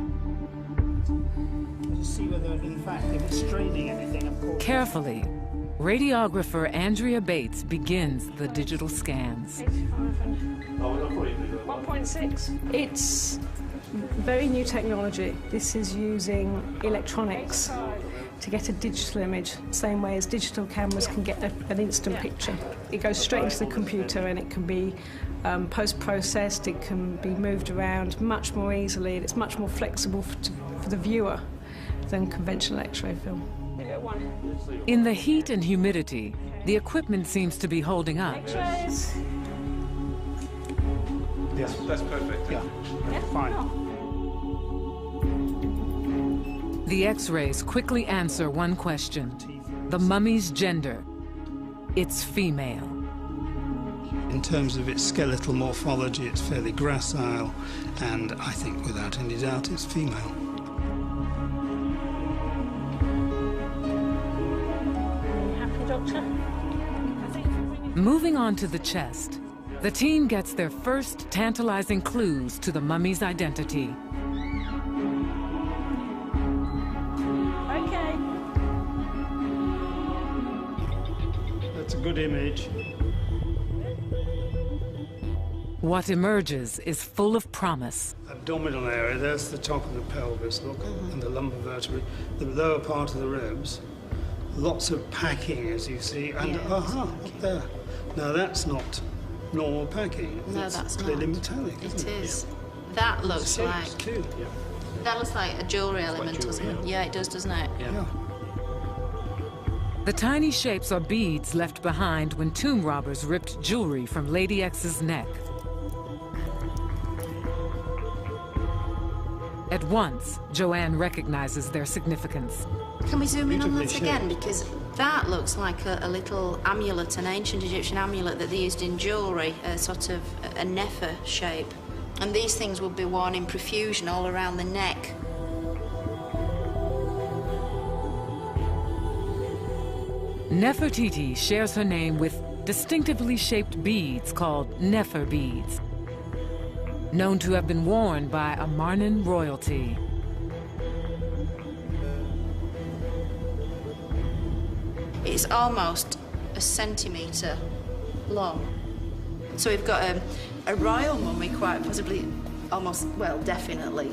To see whether, in fact, if it's straining anything, of course. Carefully, radiographer Andrea Bates begins the digital scans. 1.6. It's very new technology. This is using electronics to get a digital image, same way as digital cameras can get an instant picture. It goes straight into the computer and it can be post-processed, it can be moved around much more easily, and it's much more flexible for the viewer than conventional X-ray film. In the heat and humidity, the equipment seems to be holding up. X-rays. Yes, that's perfect. Yeah, fine. The X-rays quickly answer one question: the mummy's gender. It's female. In terms of its skeletal morphology, it's fairly gracile, and I think without any doubt it's female. Happy, Doctor? Moving on to the chest, the team gets their first tantalizing clues to the mummy's identity. Okay. That's a good image. What emerges is full of promise. Abdominal area, there's the top of the pelvis, look, and the lumbar vertebrae, the lower part of the ribs. Lots of packing, as you see, and up there. Now that's not normal packing. No, that's clearly not. Metallic, isn't it? It is. That looks like... Too. That looks like a jewellery element, doesn't it? Yeah, it does, doesn't it? Yeah. The tiny shapes are beads left behind when tomb robbers ripped jewelry from Lady X's neck. At once, Joanne recognizes their significance. Can we zoom in on that again? Because that looks like a little amulet, an ancient Egyptian amulet that they used in jewellery, a sort of a Nefer shape. And these things would be worn in profusion all around the neck. Nefertiti shares her name with distinctively shaped beads called Nefer beads, known to have been worn by Amarnan royalty. It's almost a centimetre long. So we've got a royal mummy, quite possibly, almost, well, definitely,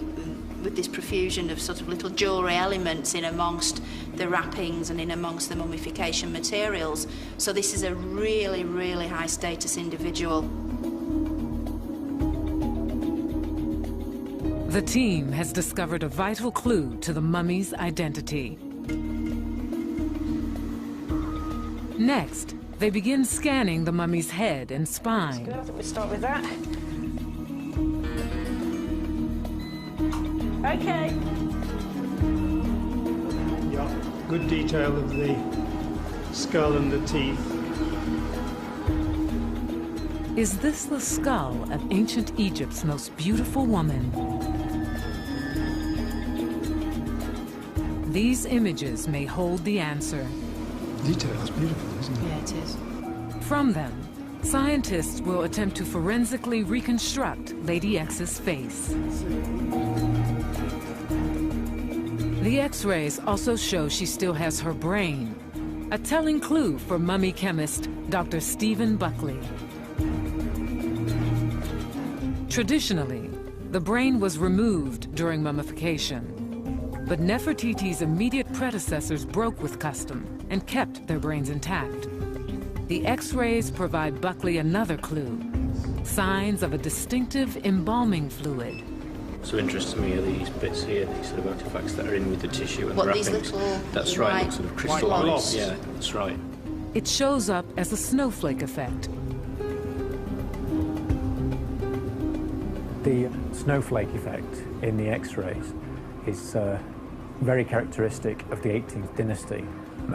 with this profusion of sort of little jewellery elements in amongst the wrappings and in amongst the mummification materials. So this is a really, really high status individual. The team has discovered a vital clue to the mummy's identity. Next, they begin scanning the mummy's head and spine. Good, I think we start with that. Okay. Yeah, good detail of the skull and the teeth. Is this the skull of ancient Egypt's most beautiful woman? These images may hold the answer. Detail is beautiful, isn't it? Yeah, it is. From them, scientists will attempt to forensically reconstruct Lady X's face. The X-rays also show she still has her brain, a telling clue for mummy chemist Dr. Stephen Buckley. Traditionally, the brain was removed during mummification, but Nefertiti's immediate predecessors broke with custom and kept their brains intact. The X-rays provide Buckley another clue, signs of a distinctive embalming fluid. So interesting to me are these bits here, these sort of artifacts that are in with the tissue and what, wrappings. These little that's right, like sort of crystallized. Yeah, that's right. It shows up as a snowflake effect. The snowflake effect in the X-rays is very characteristic of the 18th dynasty,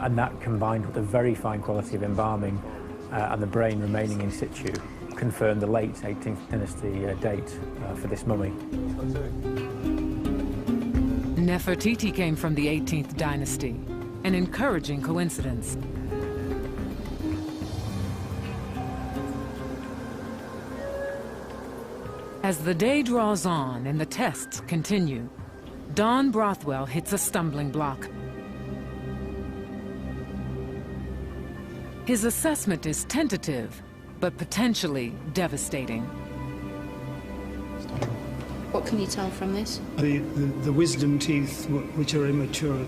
and that combined with the very fine quality of embalming and the brain remaining in situ confirmed the late 18th dynasty date for this mummy. Nefertiti came from the 18th dynasty, an encouraging coincidence. As the day draws on and the tests continue, Don Brothwell hits a stumbling block. His assessment is tentative, but potentially devastating. What can you tell from this? The wisdom teeth, which are immature,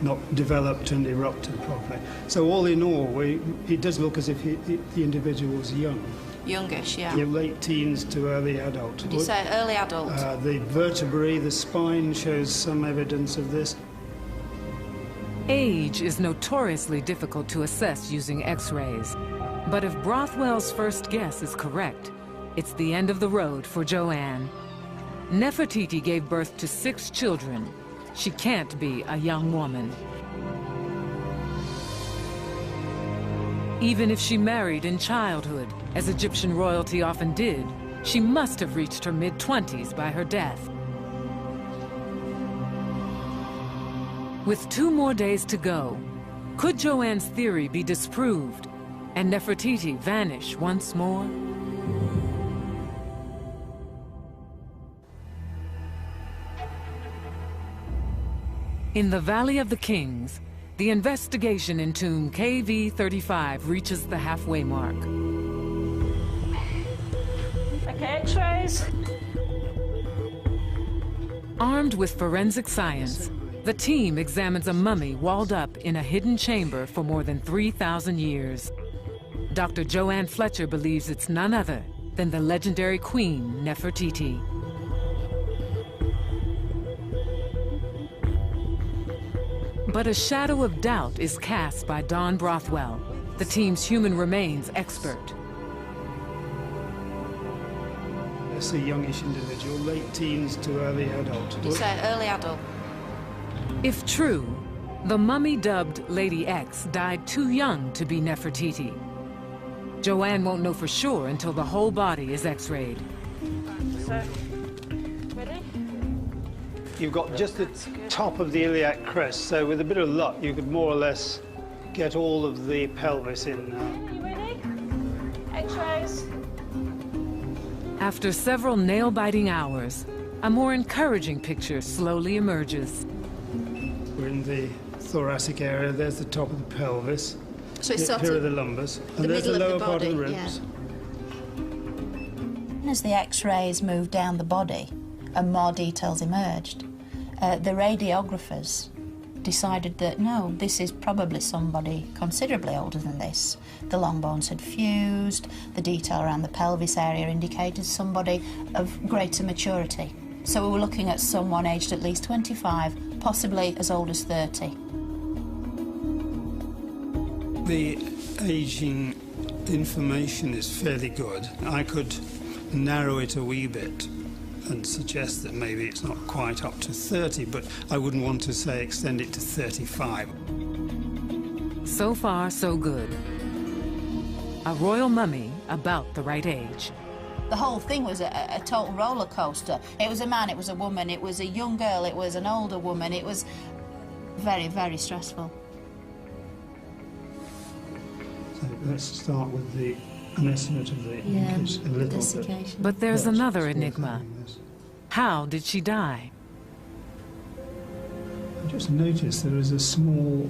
not developed and erupted properly. So all in all, it does look as if the individual was young. Youngish, yeah. Late teens to early adult. Did you say early adult? The vertebrae, the spine shows some evidence of this. Age is notoriously difficult to assess using X-rays. But if Brothwell's first guess is correct, it's the end of the road for Joanne. Nefertiti gave birth to 6 children. She can't be a young woman. Even if she married in childhood, as Egyptian royalty often did, she must have reached her mid-20s by her death. With 2 more days to go, could Joanne's theory be disproved and Nefertiti vanish once more? In the Valley of the Kings, the investigation in tomb KV35 reaches the halfway mark. Okay, X-rays. Armed with forensic science, the team examines a mummy walled up in a hidden chamber for more than 3,000 years. Dr. Joanne Fletcher believes it's none other than the legendary queen, Nefertiti. But a shadow of doubt is cast by Don Brothwell, the team's human remains expert. That's a youngish individual, late teens to early adult. Did you say early adult? If true, the mummy dubbed Lady X died too young to be Nefertiti. Joanne won't know for sure until the whole body is X-rayed. So, ready? You've got just the top of the iliac crest, so with a bit of luck, you could more or less get all of the pelvis in now. You ready? X-rays. After several nail-biting hours, a more encouraging picture slowly emerges. We're in the thoracic area. There's the top of the pelvis. So it's sort here of are the lumbars. the And there's the middle lower of the part of the body, ribs. As the X-rays moved down the body and more details emerged, the radiographers decided that no, this is probably somebody considerably older than this. The long bones had fused, the detail around the pelvis area indicated somebody of greater maturity. So we were looking at someone aged at least 25, possibly as old as 30. The aging information is fairly good. I could narrow it a wee bit and suggest that maybe it's not quite up to 30, but I wouldn't want to say extend it to 35. So far, so good. A royal mummy about the right age. The whole thing was a total roller coaster. It was a man, it was a woman, it was a young girl, it was an older woman. It was very, very stressful. So let's start with an estimate of the increase, a little bit. But there's another enigma. How did she die? I just noticed there is a small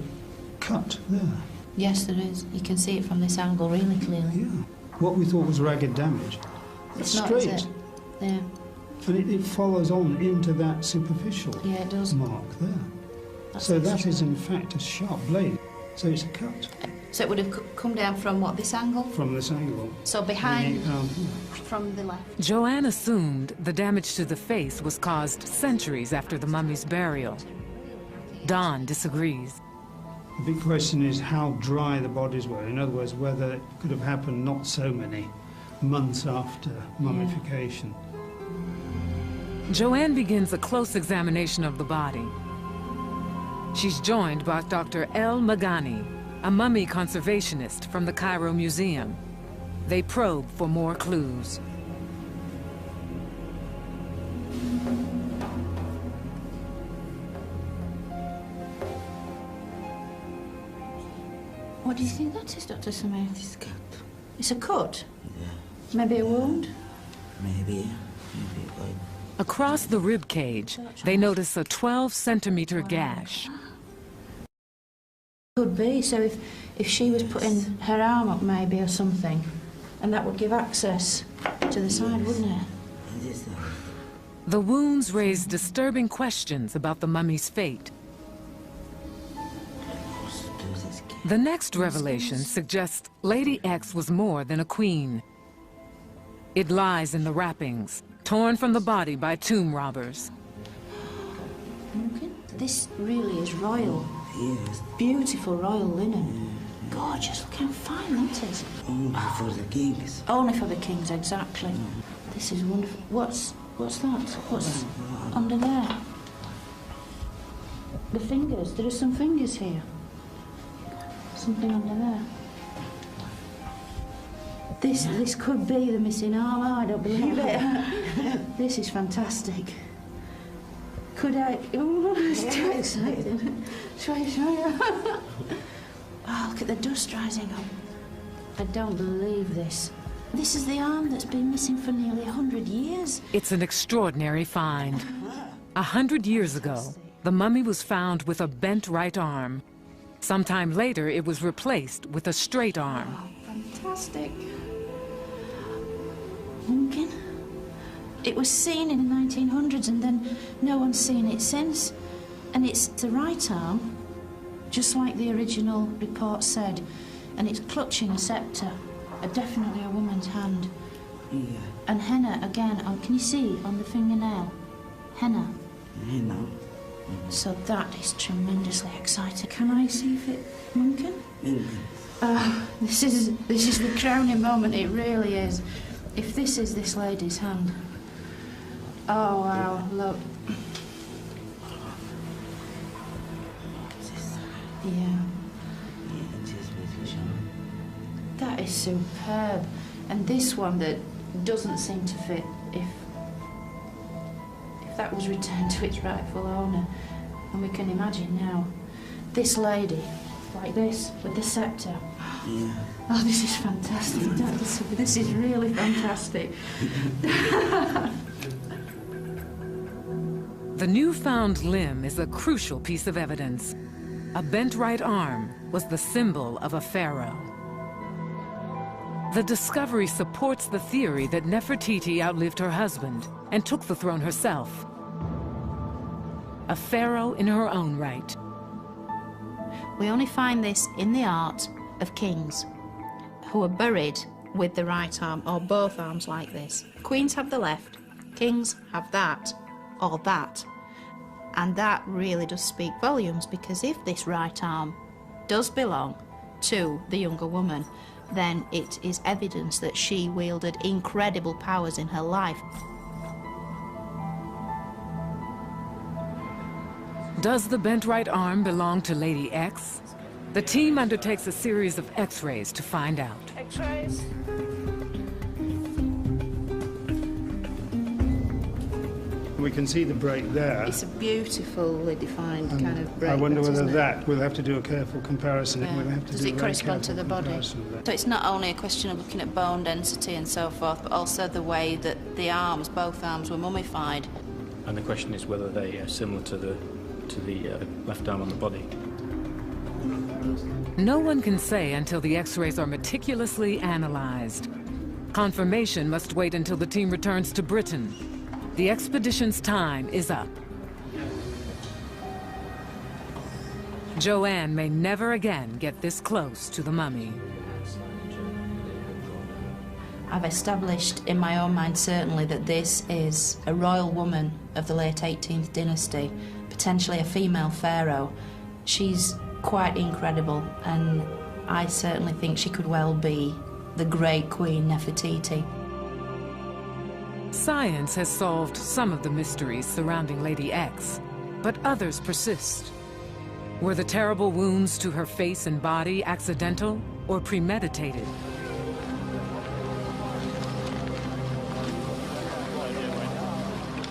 cut there. Yes, there is. You can see it from this angle really clearly. Yeah. What we thought was ragged damage. It's straight. not, is it? Yeah. And it follows on into that superficial Yeah, it does. mark there. That's so that interesting. is in fact a sharp blade. So it's a cut. So it would have come down from what, this angle? From this angle. So behind, Down here. from the left. Joanne assumed the damage to the face was caused centuries after the mummy's burial. Don disagrees. The big question is how dry the bodies were. In other words, whether it could have happened not so many months after mummification. Joanne begins a close examination of the body. She's joined by Dr. El Magani, a mummy conservationist from the Cairo Museum. They probe for more clues. What do you think that is, Dr. Samir? It's cut. It's a cut? Yeah. Maybe a wound? Maybe. Across the rib cage, they notice a 12-centimeter gash. Could be. So if she was putting her arm up maybe or something, and that would give access to the side, wouldn't it? The wounds raise disturbing questions about the mummy's fate. The next revelation suggests Lady X was more than a queen. It lies in the wrappings, torn from the body by tomb robbers. This really is royal. Yes. Beautiful royal linen. Gorgeous, look how fine that is. Only for the kings. Only for the kings, exactly. This is wonderful. What's that? What's under there? The fingers. There are some fingers here. Something under there. This could be the missing arm. Oh, I don't believe it. This is fantastic. Could I? Oh, it's too exciting. Show you. Oh, look at the dust rising up. I don't believe this. This is the arm that's been missing for nearly 100 years. It's an extraordinary find. 100 years ago, the mummy was found with a bent right arm. Sometime later, it was replaced with a straight arm. Oh, fantastic. Mumkin. It was seen in the 1900s and then no one's seen it since. And it's the right arm, just like the original report said. And it's clutching a scepter, definitely a woman's hand. Yeah. And henna again, can you see on the fingernail? Henna. Henna. So that is tremendously exciting. Can I see if it, Mumkin? This is the crowning moment, it really is. If this is this lady's hand. Oh wow, look. Yeah. That is superb. And this one that doesn't seem to fit, if that was returned to its rightful owner. And we can imagine now, this lady, like this, with the scepter. Yeah. Oh, this is fantastic. This is really fantastic. The newfound limb is a crucial piece of evidence. A bent right arm was the symbol of a pharaoh. The discovery supports the theory that Nefertiti outlived her husband and took the throne herself. A pharaoh in her own right. We only find this in the art of kings who are buried with the right arm or both arms like this. Queens have the left, kings have that or that. And that really does speak volumes, because if this right arm does belong to the younger woman, then it is evidence that she wielded incredible powers in her life. Does the bent right arm belong to Lady X? The team undertakes a series of X-rays to find out. X-rays. We can see the break there. It's a beautifully defined kind of break. I wonder whether isn't it? that, we'll have to do a careful comparison. Yeah. We'll have to Does do it a very correspond to careful the body? comparison of that. So it's not only a question of looking at bone density and so forth, but also the way that the arms, both arms, were mummified. And the question is whether they are similar to the left arm on the body. No one can say until the X-rays are meticulously analyzed. Confirmation must wait until the team returns to Britain. The expedition's time is up. Joanne may never again get this close to the mummy. I've established in my own mind certainly that this is a royal woman of the late 18th dynasty, potentially a female pharaoh. She's quite incredible, and I certainly think she could well be the great Queen Nefertiti. Science has solved some of the mysteries surrounding Lady X, but others persist. Were the terrible wounds to her face and body accidental or premeditated?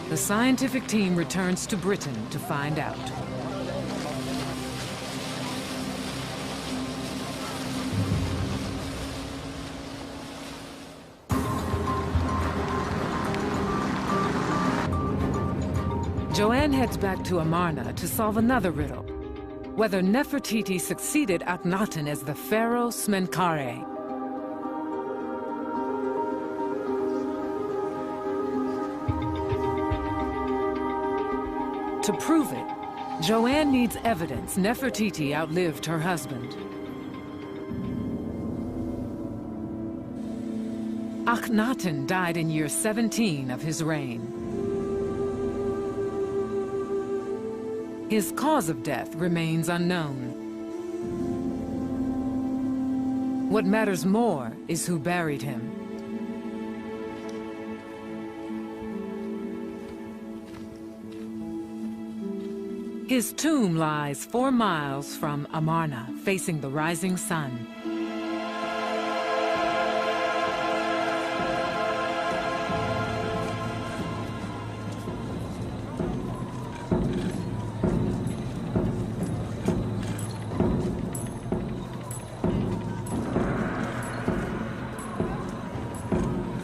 The scientific team returns to Britain to find out. Joanne heads back to Amarna to solve another riddle. Whether Nefertiti succeeded Akhenaten as the pharaoh Smenkhare. To prove it, Joanne needs evidence Nefertiti outlived her husband. Akhenaten died in year 17 of his reign. His cause of death remains unknown. What matters more is who buried him. His tomb lies 4 miles from Amarna, facing the rising sun.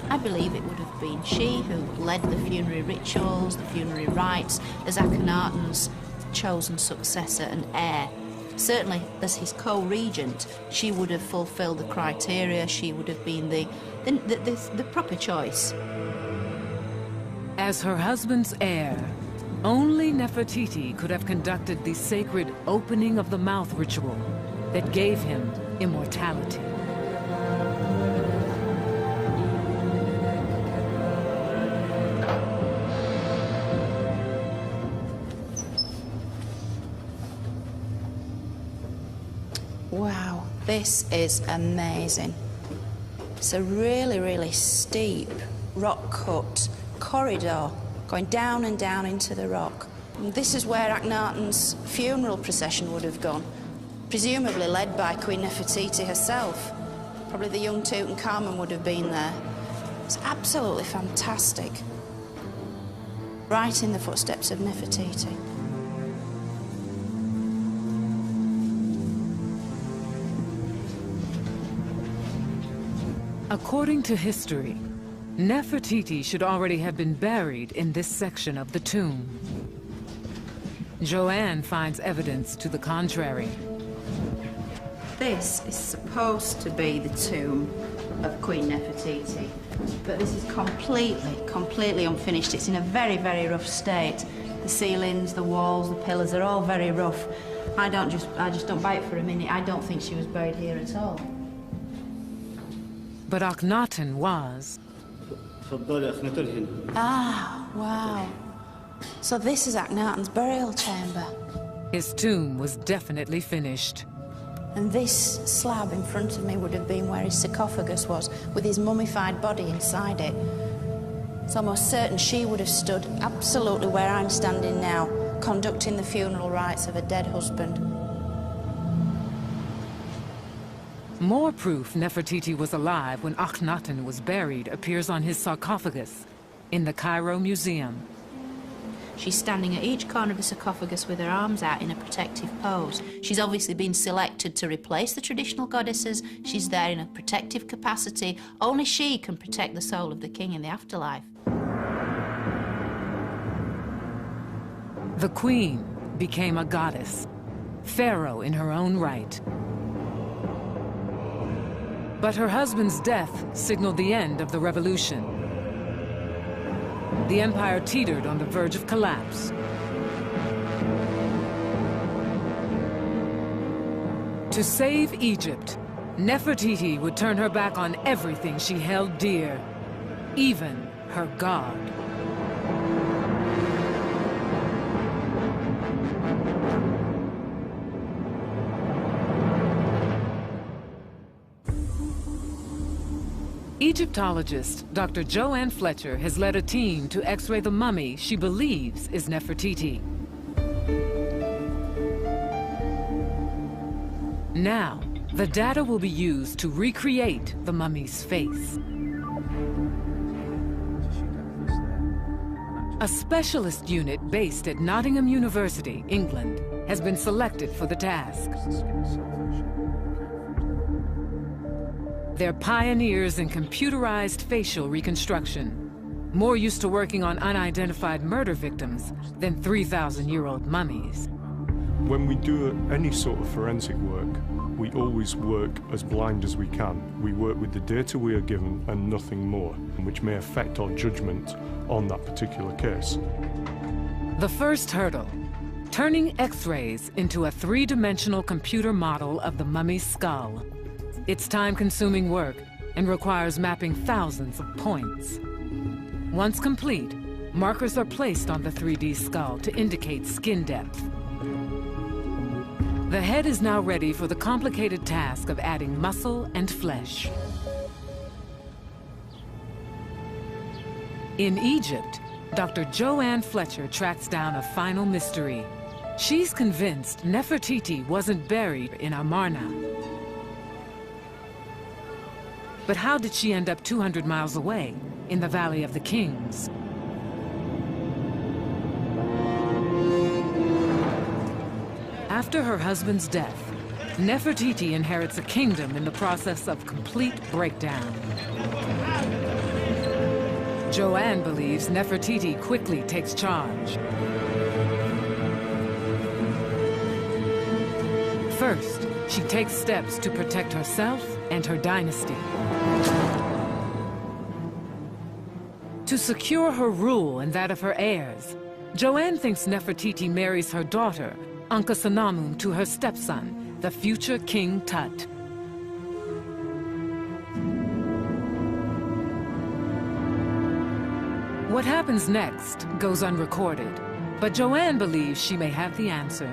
I believe it would have been she who led the funerary rituals, the funerary rites, as Akhenaten's chosen successor and heir. Certainly, as his co-regent, she would have fulfilled the criteria. She would have been the proper choice. As her husband's heir, only Nefertiti could have conducted the sacred opening of the mouth ritual that gave him immortality. Wow, this is amazing. It's a really, really steep rock-cut corridor going down and down into the rock. And this is where Akhenaten's funeral procession would have gone, presumably led by Queen Nefertiti herself. Probably the young Tutankhamun would have been there. It's absolutely fantastic. Right in the footsteps of Nefertiti. According to history, Nefertiti should already have been buried in this section of the tomb. Joanne finds evidence to the contrary. This is supposed to be the tomb of Queen Nefertiti, but this is completely unfinished. It's in a very, very rough state. The ceilings, the walls, the pillars are all very rough. I just don't buy it for a minute. I don't think she was buried here at all. But Akhenaten was. Ah, wow. So this is Akhenaten's burial chamber. His tomb was definitely finished. And this slab in front of me would have been where his sarcophagus was, with his mummified body inside it. It's almost certain she would have stood absolutely where I'm standing now, conducting the funeral rites of a dead husband. More proof Nefertiti was alive when Akhenaten was buried appears on his sarcophagus in the Cairo Museum. She's standing at each corner of the sarcophagus with her arms out in a protective pose. She's obviously been selected to replace the traditional goddesses. She's there in a protective capacity. Only she can protect the soul of the king in the afterlife. The queen became a goddess, pharaoh in her own right. But her husband's death signaled the end of the revolution. The empire teetered on the verge of collapse. To save Egypt, Nefertiti would turn her back on everything she held dear, even her god. Egyptologist Dr. Joanne Fletcher has led a team to x-ray the mummy she believes is Nefertiti. Now, the data will be used to recreate the mummy's face. A specialist unit based at Nottingham University, England, has been selected for the task. They're pioneers in computerized facial reconstruction, more used to working on unidentified murder victims than 3,000-year-old mummies. When we do any sort of forensic work, we always work as blind as we can. We work with the data we are given and nothing more, which may affect our judgment on that particular case. The first hurdle, turning X-rays into a three-dimensional computer model of the mummy's skull. It's time-consuming work, and requires mapping thousands of points. Once complete, markers are placed on the 3D skull to indicate skin depth. The head is now ready for the complicated task of adding muscle and flesh. In Egypt, Dr. Joanne Fletcher tracks down a final mystery. She's convinced Nefertiti wasn't buried in Amarna. But how did she end up 200 miles away, in the Valley of the Kings? After her husband's death, Nefertiti inherits a kingdom in the process of complete breakdown. Joanne believes Nefertiti quickly takes charge. First, she takes steps to protect herself and her dynasty. To secure her rule and that of her heirs, Joanne thinks Nefertiti marries her daughter, Ankhesenamun, to her stepson, the future King Tut. What happens next goes unrecorded, but Joanne believes she may have the answer.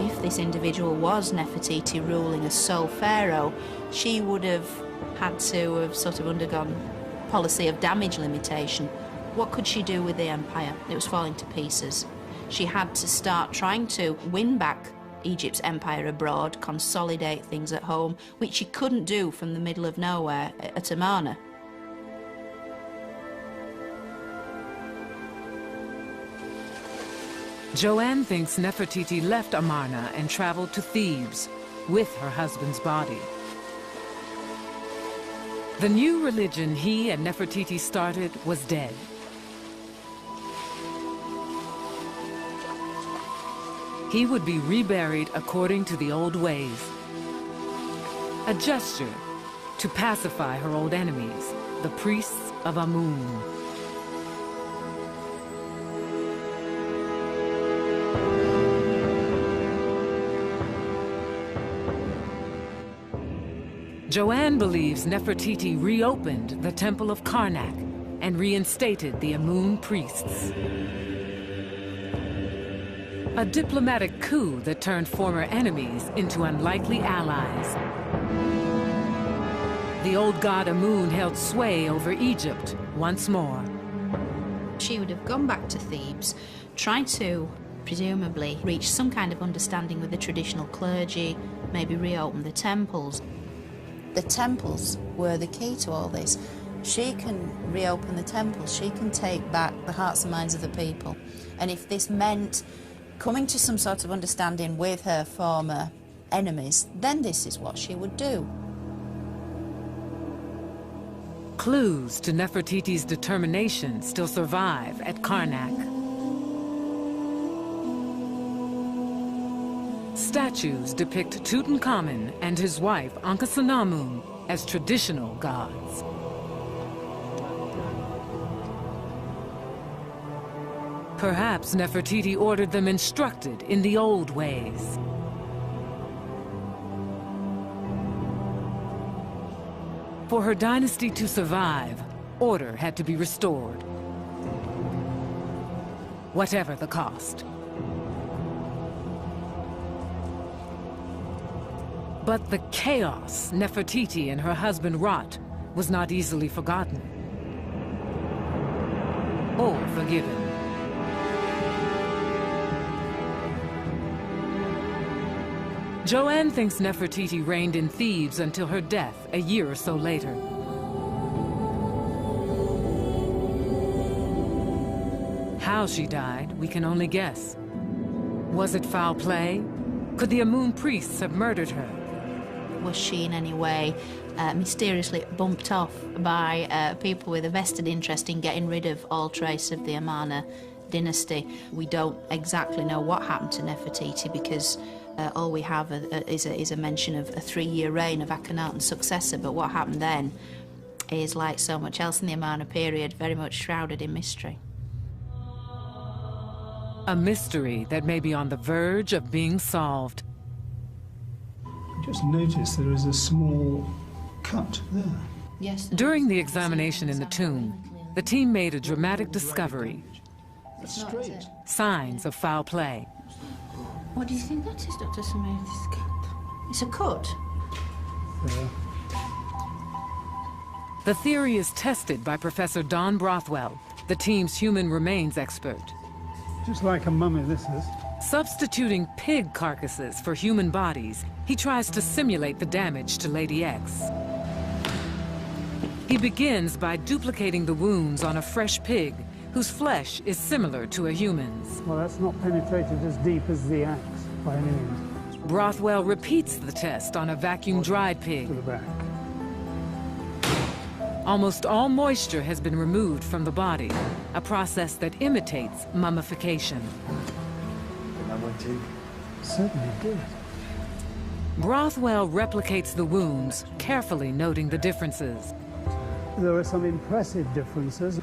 If this individual was Nefertiti ruling as sole pharaoh, she would have had to have sort of undergone policy of damage limitation. What could she do with the empire? It was falling to pieces. She had to start trying to win back Egypt's empire abroad, consolidate things at home, which she couldn't do from the middle of nowhere at Amarna. Joanne thinks Nefertiti left Amarna and traveled to Thebes with her husband's body. The new religion he and Nefertiti started was dead. He would be reburied according to the old ways. A gesture to pacify her old enemies, the priests of Amun. Joanne believes Nefertiti reopened the Temple of Karnak and reinstated the Amun priests. A diplomatic coup that turned former enemies into unlikely allies. The old god Amun held sway over Egypt once more. She would have gone back to Thebes, trying to, presumably, reach some kind of understanding with the traditional clergy, maybe reopen the temples. The temples were the key to all this. She can reopen the temples, she can take back the hearts and minds of the people. And if this meant coming to some sort of understanding with her former enemies, then this is what she would do. Clues to Nefertiti's determination still survive at Karnak. Statues depict Tutankhamun and his wife Ankhesenamun as traditional gods. Perhaps Nefertiti ordered them instructed in the old ways. For her dynasty to survive, order had to be restored, whatever the cost. But the chaos Nefertiti and her husband wrought was not easily forgotten or forgiven. Joanne thinks Nefertiti reigned in Thebes until her death a year or so later. How she died, we can only guess. Was it foul play? Could the Amun priests have murdered her? Was she in any way mysteriously bumped off by people with a vested interest in getting rid of all trace of the Amarna dynasty? We don't exactly know what happened to Nefertiti because all we have is a mention of a 3-year reign of Akhenaten's successor, but what happened then is, like so much else in the Amarna period, very much shrouded in mystery. A mystery that may be on the verge of being solved. Just notice there is a small cut there. Yes. During the examination in the tomb, the team made a dramatic discovery. It's straight. Signs of foul play. What do you think that is, Dr. Samir? This cut? It's a cut. The theory is tested by Professor Don Brothwell, the team's human remains expert. Just like a mummy, this is. Substituting pig carcasses for human bodies, he tries to simulate the damage to Lady X. He begins by duplicating the wounds on a fresh pig, whose flesh is similar to a human's. Well, that's not penetrated as deep as the axe, by any means. Brothwell repeats the test on a vacuum-dried pig. To the back. Almost all moisture has been removed from the body, a process that imitates mummification. Certainly did. Brothwell replicates the wounds, carefully noting the differences. There are some impressive differences.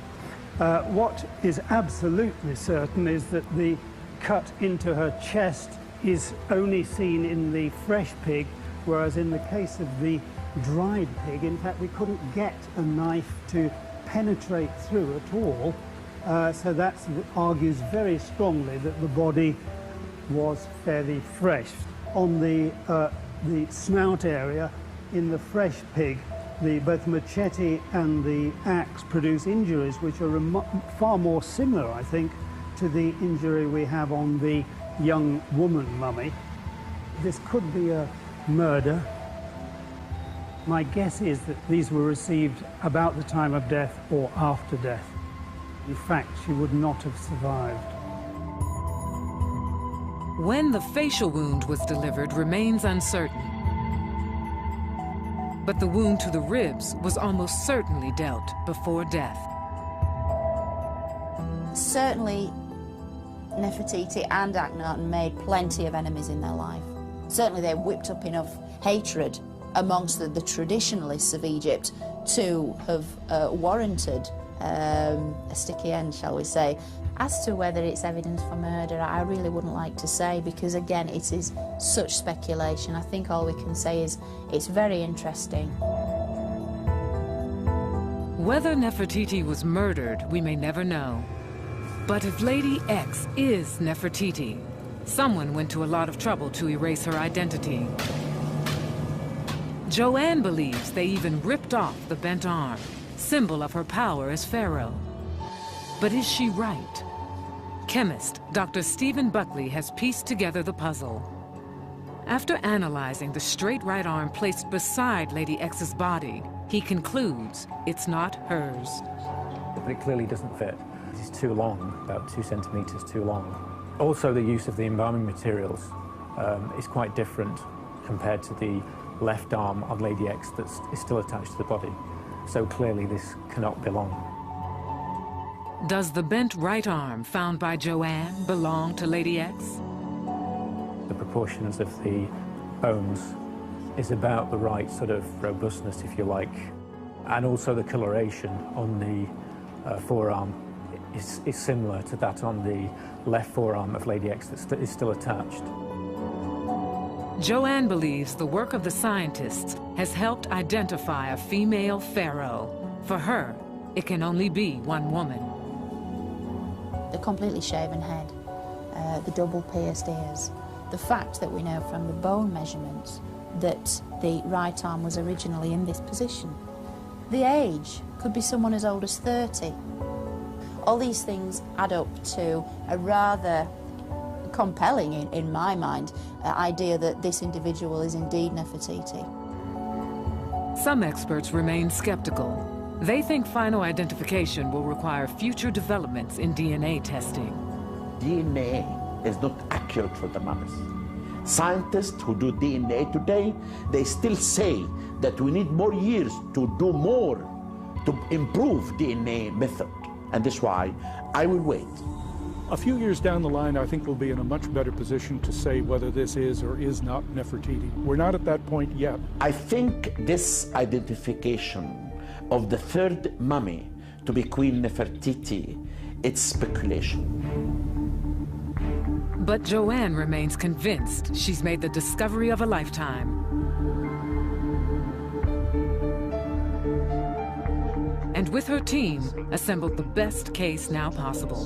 What is absolutely certain is that the cut into her chest is only seen in the fresh pig, whereas in the case of the dried pig, in fact, we couldn't get a knife to penetrate through at all. So that argues very strongly that the body was fairly fresh. On the snout area, in the fresh pig, both machete and the axe produce injuries which are far more similar, I think, to the injury we have on the young woman mummy. This could be a murder. My guess is that these were received about the time of death or after death. In fact, she would not have survived. When the facial wound was delivered remains uncertain. But the wound to the ribs was almost certainly dealt before death. Certainly, Nefertiti and Akhenaten made plenty of enemies in their life. Certainly they whipped up enough hatred amongst the traditionalists of Egypt to have warranted a sticky end, shall we say. As to whether it's evidence for murder, I really wouldn't like to say, because again, it is such speculation. I think all we can say is it's very interesting. Whether Nefertiti was murdered, we may never know. But if Lady X is Nefertiti, someone went to a lot of trouble to erase her identity. Joanne believes they even ripped off the bent arm, symbol of her power as pharaoh. But is she right? Chemist Dr. Stephen Buckley has pieced together the puzzle. After analyzing the straight right arm placed beside Lady X's body, he concludes it's not hers. But it clearly doesn't fit. It's too long, about 2 centimeters too long. Also, the use of the embalming materials is quite different compared to the left arm of Lady X that is still attached to the body. So clearly this cannot belong. Does the bent right arm found by Joanne belong to Lady X? The proportions of the bones is about the right sort of robustness, if you like. And also the coloration on the forearm is similar to that on the left forearm of Lady X that is still attached. Joanne believes the work of the scientists has helped identify a female pharaoh. For her, it can only be one woman. The completely shaven head, the double pierced ears, the fact that we know from the bone measurements that the right arm was originally in this position. The age could be someone as old as 30. All these things add up to a rather compelling, in my mind, idea that this individual is indeed Nefertiti. Some experts remain skeptical. They think final identification will require future developments in DNA testing. DNA is not accurate for the mummies. Scientists who do DNA today, they still say that we need more years to do more to improve DNA method. And that's why I will wait. A few years down the line, I think we'll be in a much better position to say whether this is or is not Nefertiti. We're not at that point yet. I think this identification of the third mummy to be Queen Nefertiti, it's speculation. But Joanne remains convinced she's made the discovery of a lifetime. and with her team, assembled the best case now possible.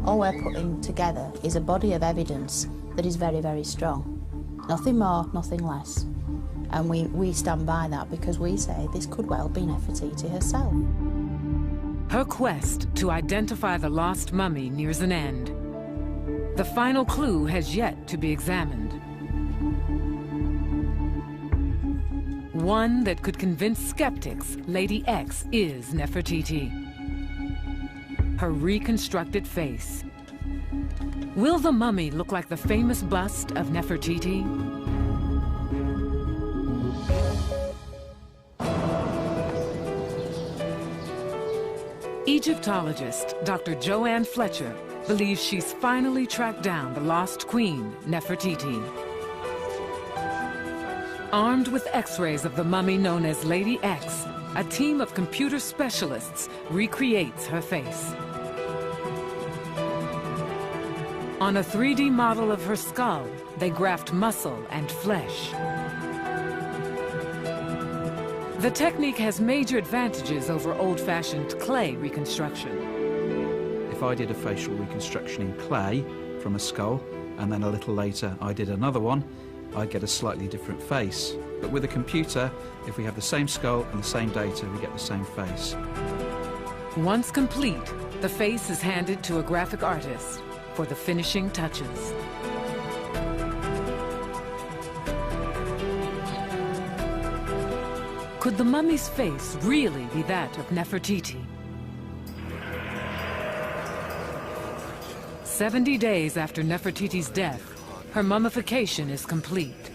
All we're putting together is a body of evidence that is very, very strong. Nothing more, nothing less. And we stand by that because we say this could well be Nefertiti herself. Her quest to identify the lost mummy nears an end. The final clue has yet to be examined. One that could convince skeptics Lady X is Nefertiti. Her reconstructed face. Will the mummy look like the famous bust of Nefertiti? Egyptologist Dr. Joanne Fletcher believes she's finally tracked down the lost queen, Nefertiti. Armed with X-rays of the mummy known as Lady X, a team of computer specialists recreates her face. On a 3D model of her skull, they graft muscle and flesh. The technique has major advantages over old-fashioned clay reconstruction. If I did a facial reconstruction in clay from a skull, and then a little later I did another one, I'd get a slightly different face. But with a computer, if we have the same skull and the same data, we get the same face. Once complete, the face is handed to a graphic artist for the finishing touches. Could the mummy's face really be that of Nefertiti? 70 days after Nefertiti's death, her mummification is complete.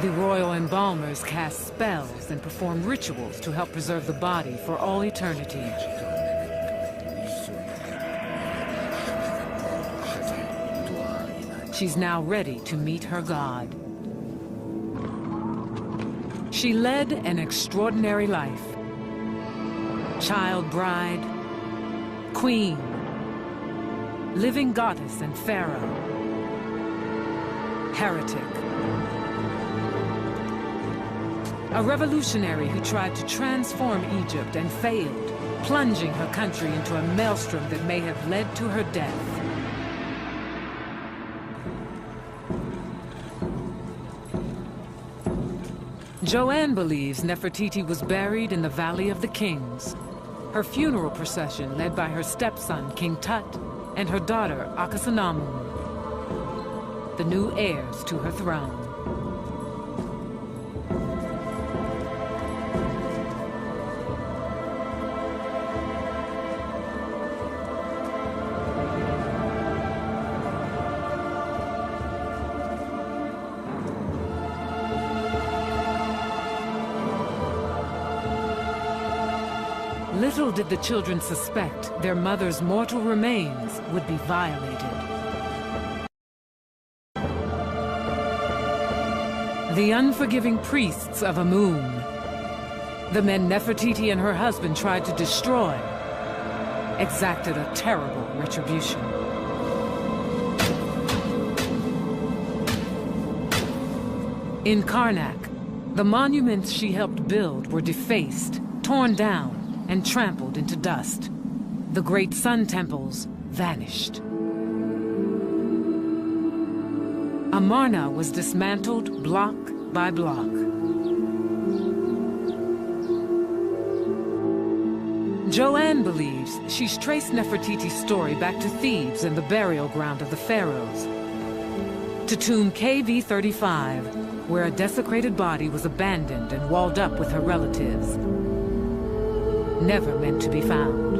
The royal embalmers cast spells and perform rituals to help preserve the body for all eternity. She's now ready to meet her God. She led an extraordinary life. Child bride, queen, living goddess and pharaoh, heretic. A revolutionary who tried to transform Egypt and failed, plunging her country into a maelstrom that may have led to her death. Joanne believes Nefertiti was buried in the Valley of the Kings. Her funeral procession led by her stepson, King Tut, and her daughter, Akhenaten, the new heirs to her throne. Little did the children suspect their mother's mortal remains would be violated. The unforgiving priests of Amun, the men Nefertiti and her husband tried to destroy, exacted a terrible retribution. In Karnak, the monuments she helped build were defaced, torn down, and trampled into dust. The great sun temples vanished. Amarna was dismantled block by block. Joanne believes she's traced Nefertiti's story back to Thebes and the burial ground of the pharaohs, to tomb KV-35, where a desecrated body was abandoned and walled up with her relatives, never meant to be found.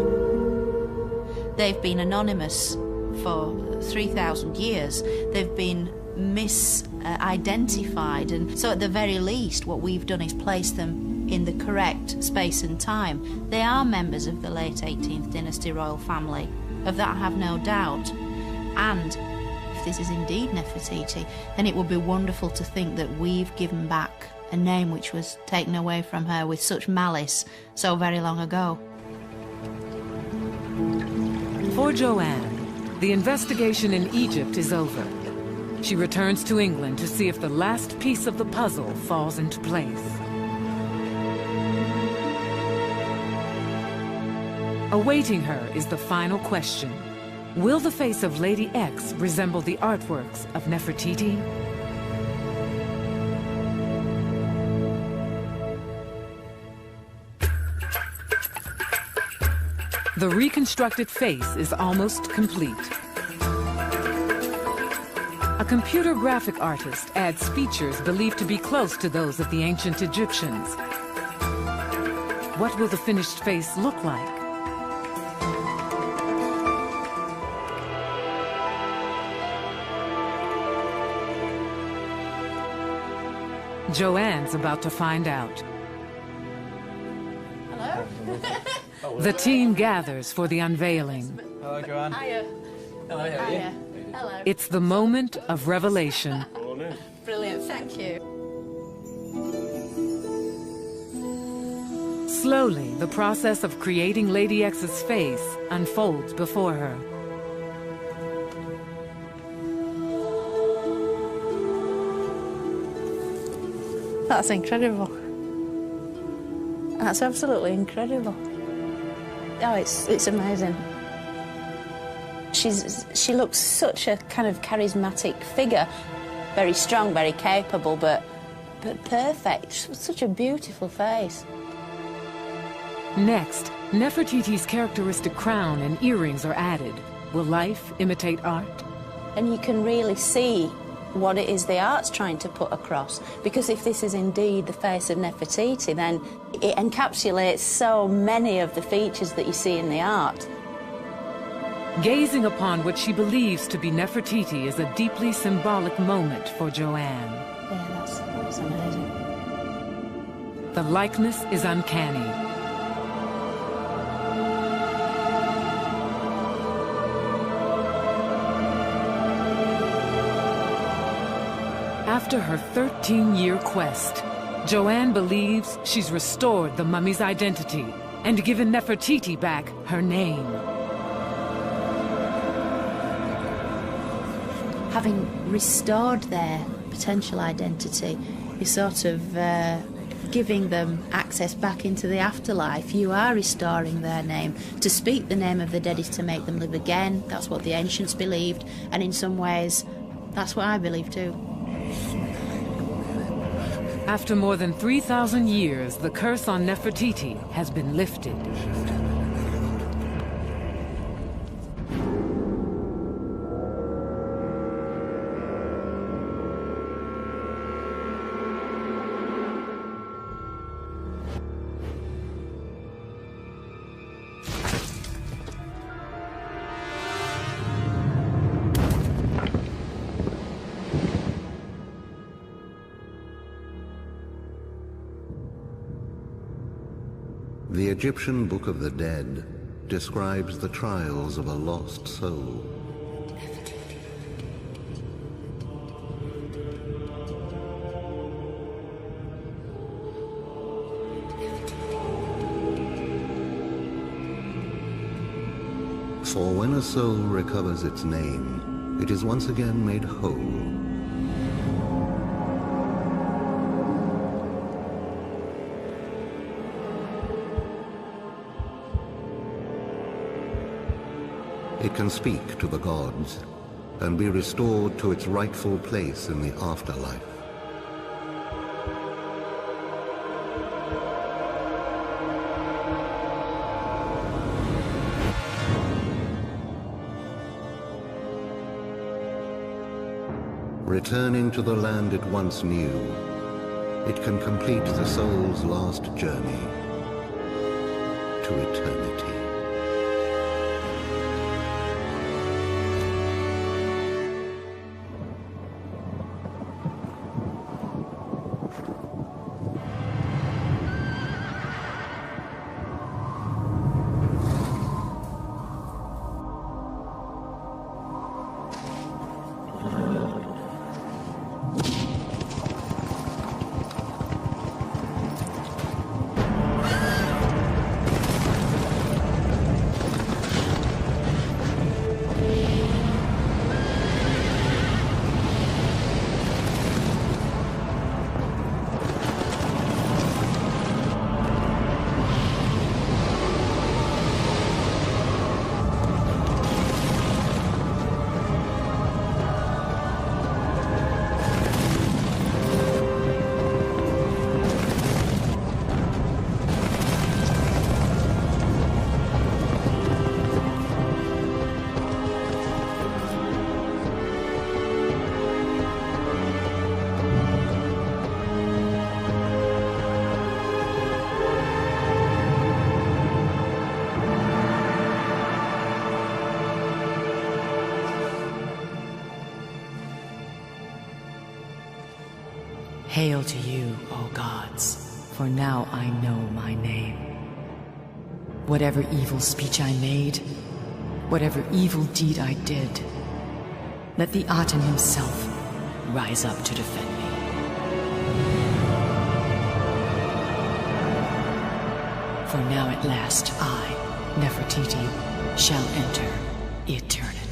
They've been anonymous for 3,000 years. They've been misidentified, and so at the very least what we've done is place them in the correct space and time. They are members of the late 18th dynasty royal family. Of that I have no doubt. And if this is indeed Nefertiti, then it would be wonderful to think that we've given back a name which was taken away from her with such malice so very long ago. For Joanne, the investigation in Egypt is over. she returns to England to see if the last piece of the puzzle falls into place. Awaiting her is the final question. Will the face of Lady X resemble the artworks of Nefertiti? The reconstructed face is almost complete. A computer graphic artist adds features believed to be close to those of the ancient Egyptians. What will the finished face look like? Joanne's about to find out. Hello? The team gathers for the unveiling. Hello, Joanne. Hiya. Hello, how are you? Hello. It's the moment of revelation. Brilliant, thank you. Slowly, the process of creating Lady X's face unfolds before her. That's incredible. That's absolutely incredible. Oh, it's amazing. She looks such a kind of charismatic figure, very strong, very capable, but perfect. Such a beautiful face. Next, Nefertiti's characteristic crown and earrings are added. Will life imitate art? And you can really see what it is the art's trying to put across. Because if this is indeed the face of Nefertiti, then it encapsulates so many of the features that you see in the art. Gazing upon what she believes to be Nefertiti is a deeply symbolic moment for Joanne. Yeah, that's amazing. The likeness is uncanny. After her 13-year quest, Joanne believes she's restored the mummy's identity and given Nefertiti back her name. Having restored their potential identity, you're sort of giving them access back into the afterlife. You are restoring their name. To speak the name of the dead is to make them live again. That's what the ancients believed, and in some ways, that's what I believe too. After more than 3,000 years, the curse on Nefertiti has been lifted. The Egyptian Book of the Dead describes the trials of a lost soul. For when a soul recovers its name, it is once again made whole. It can speak to the gods and be restored to its rightful place in the afterlife. Returning to the land it once knew, it can complete the soul's last journey to eternity. Hail to you, O gods, for now I know my name. Whatever evil speech I made, whatever evil deed I did, let the Aten himself rise up to defend me. For now at last I, Nefertiti, shall enter eternity.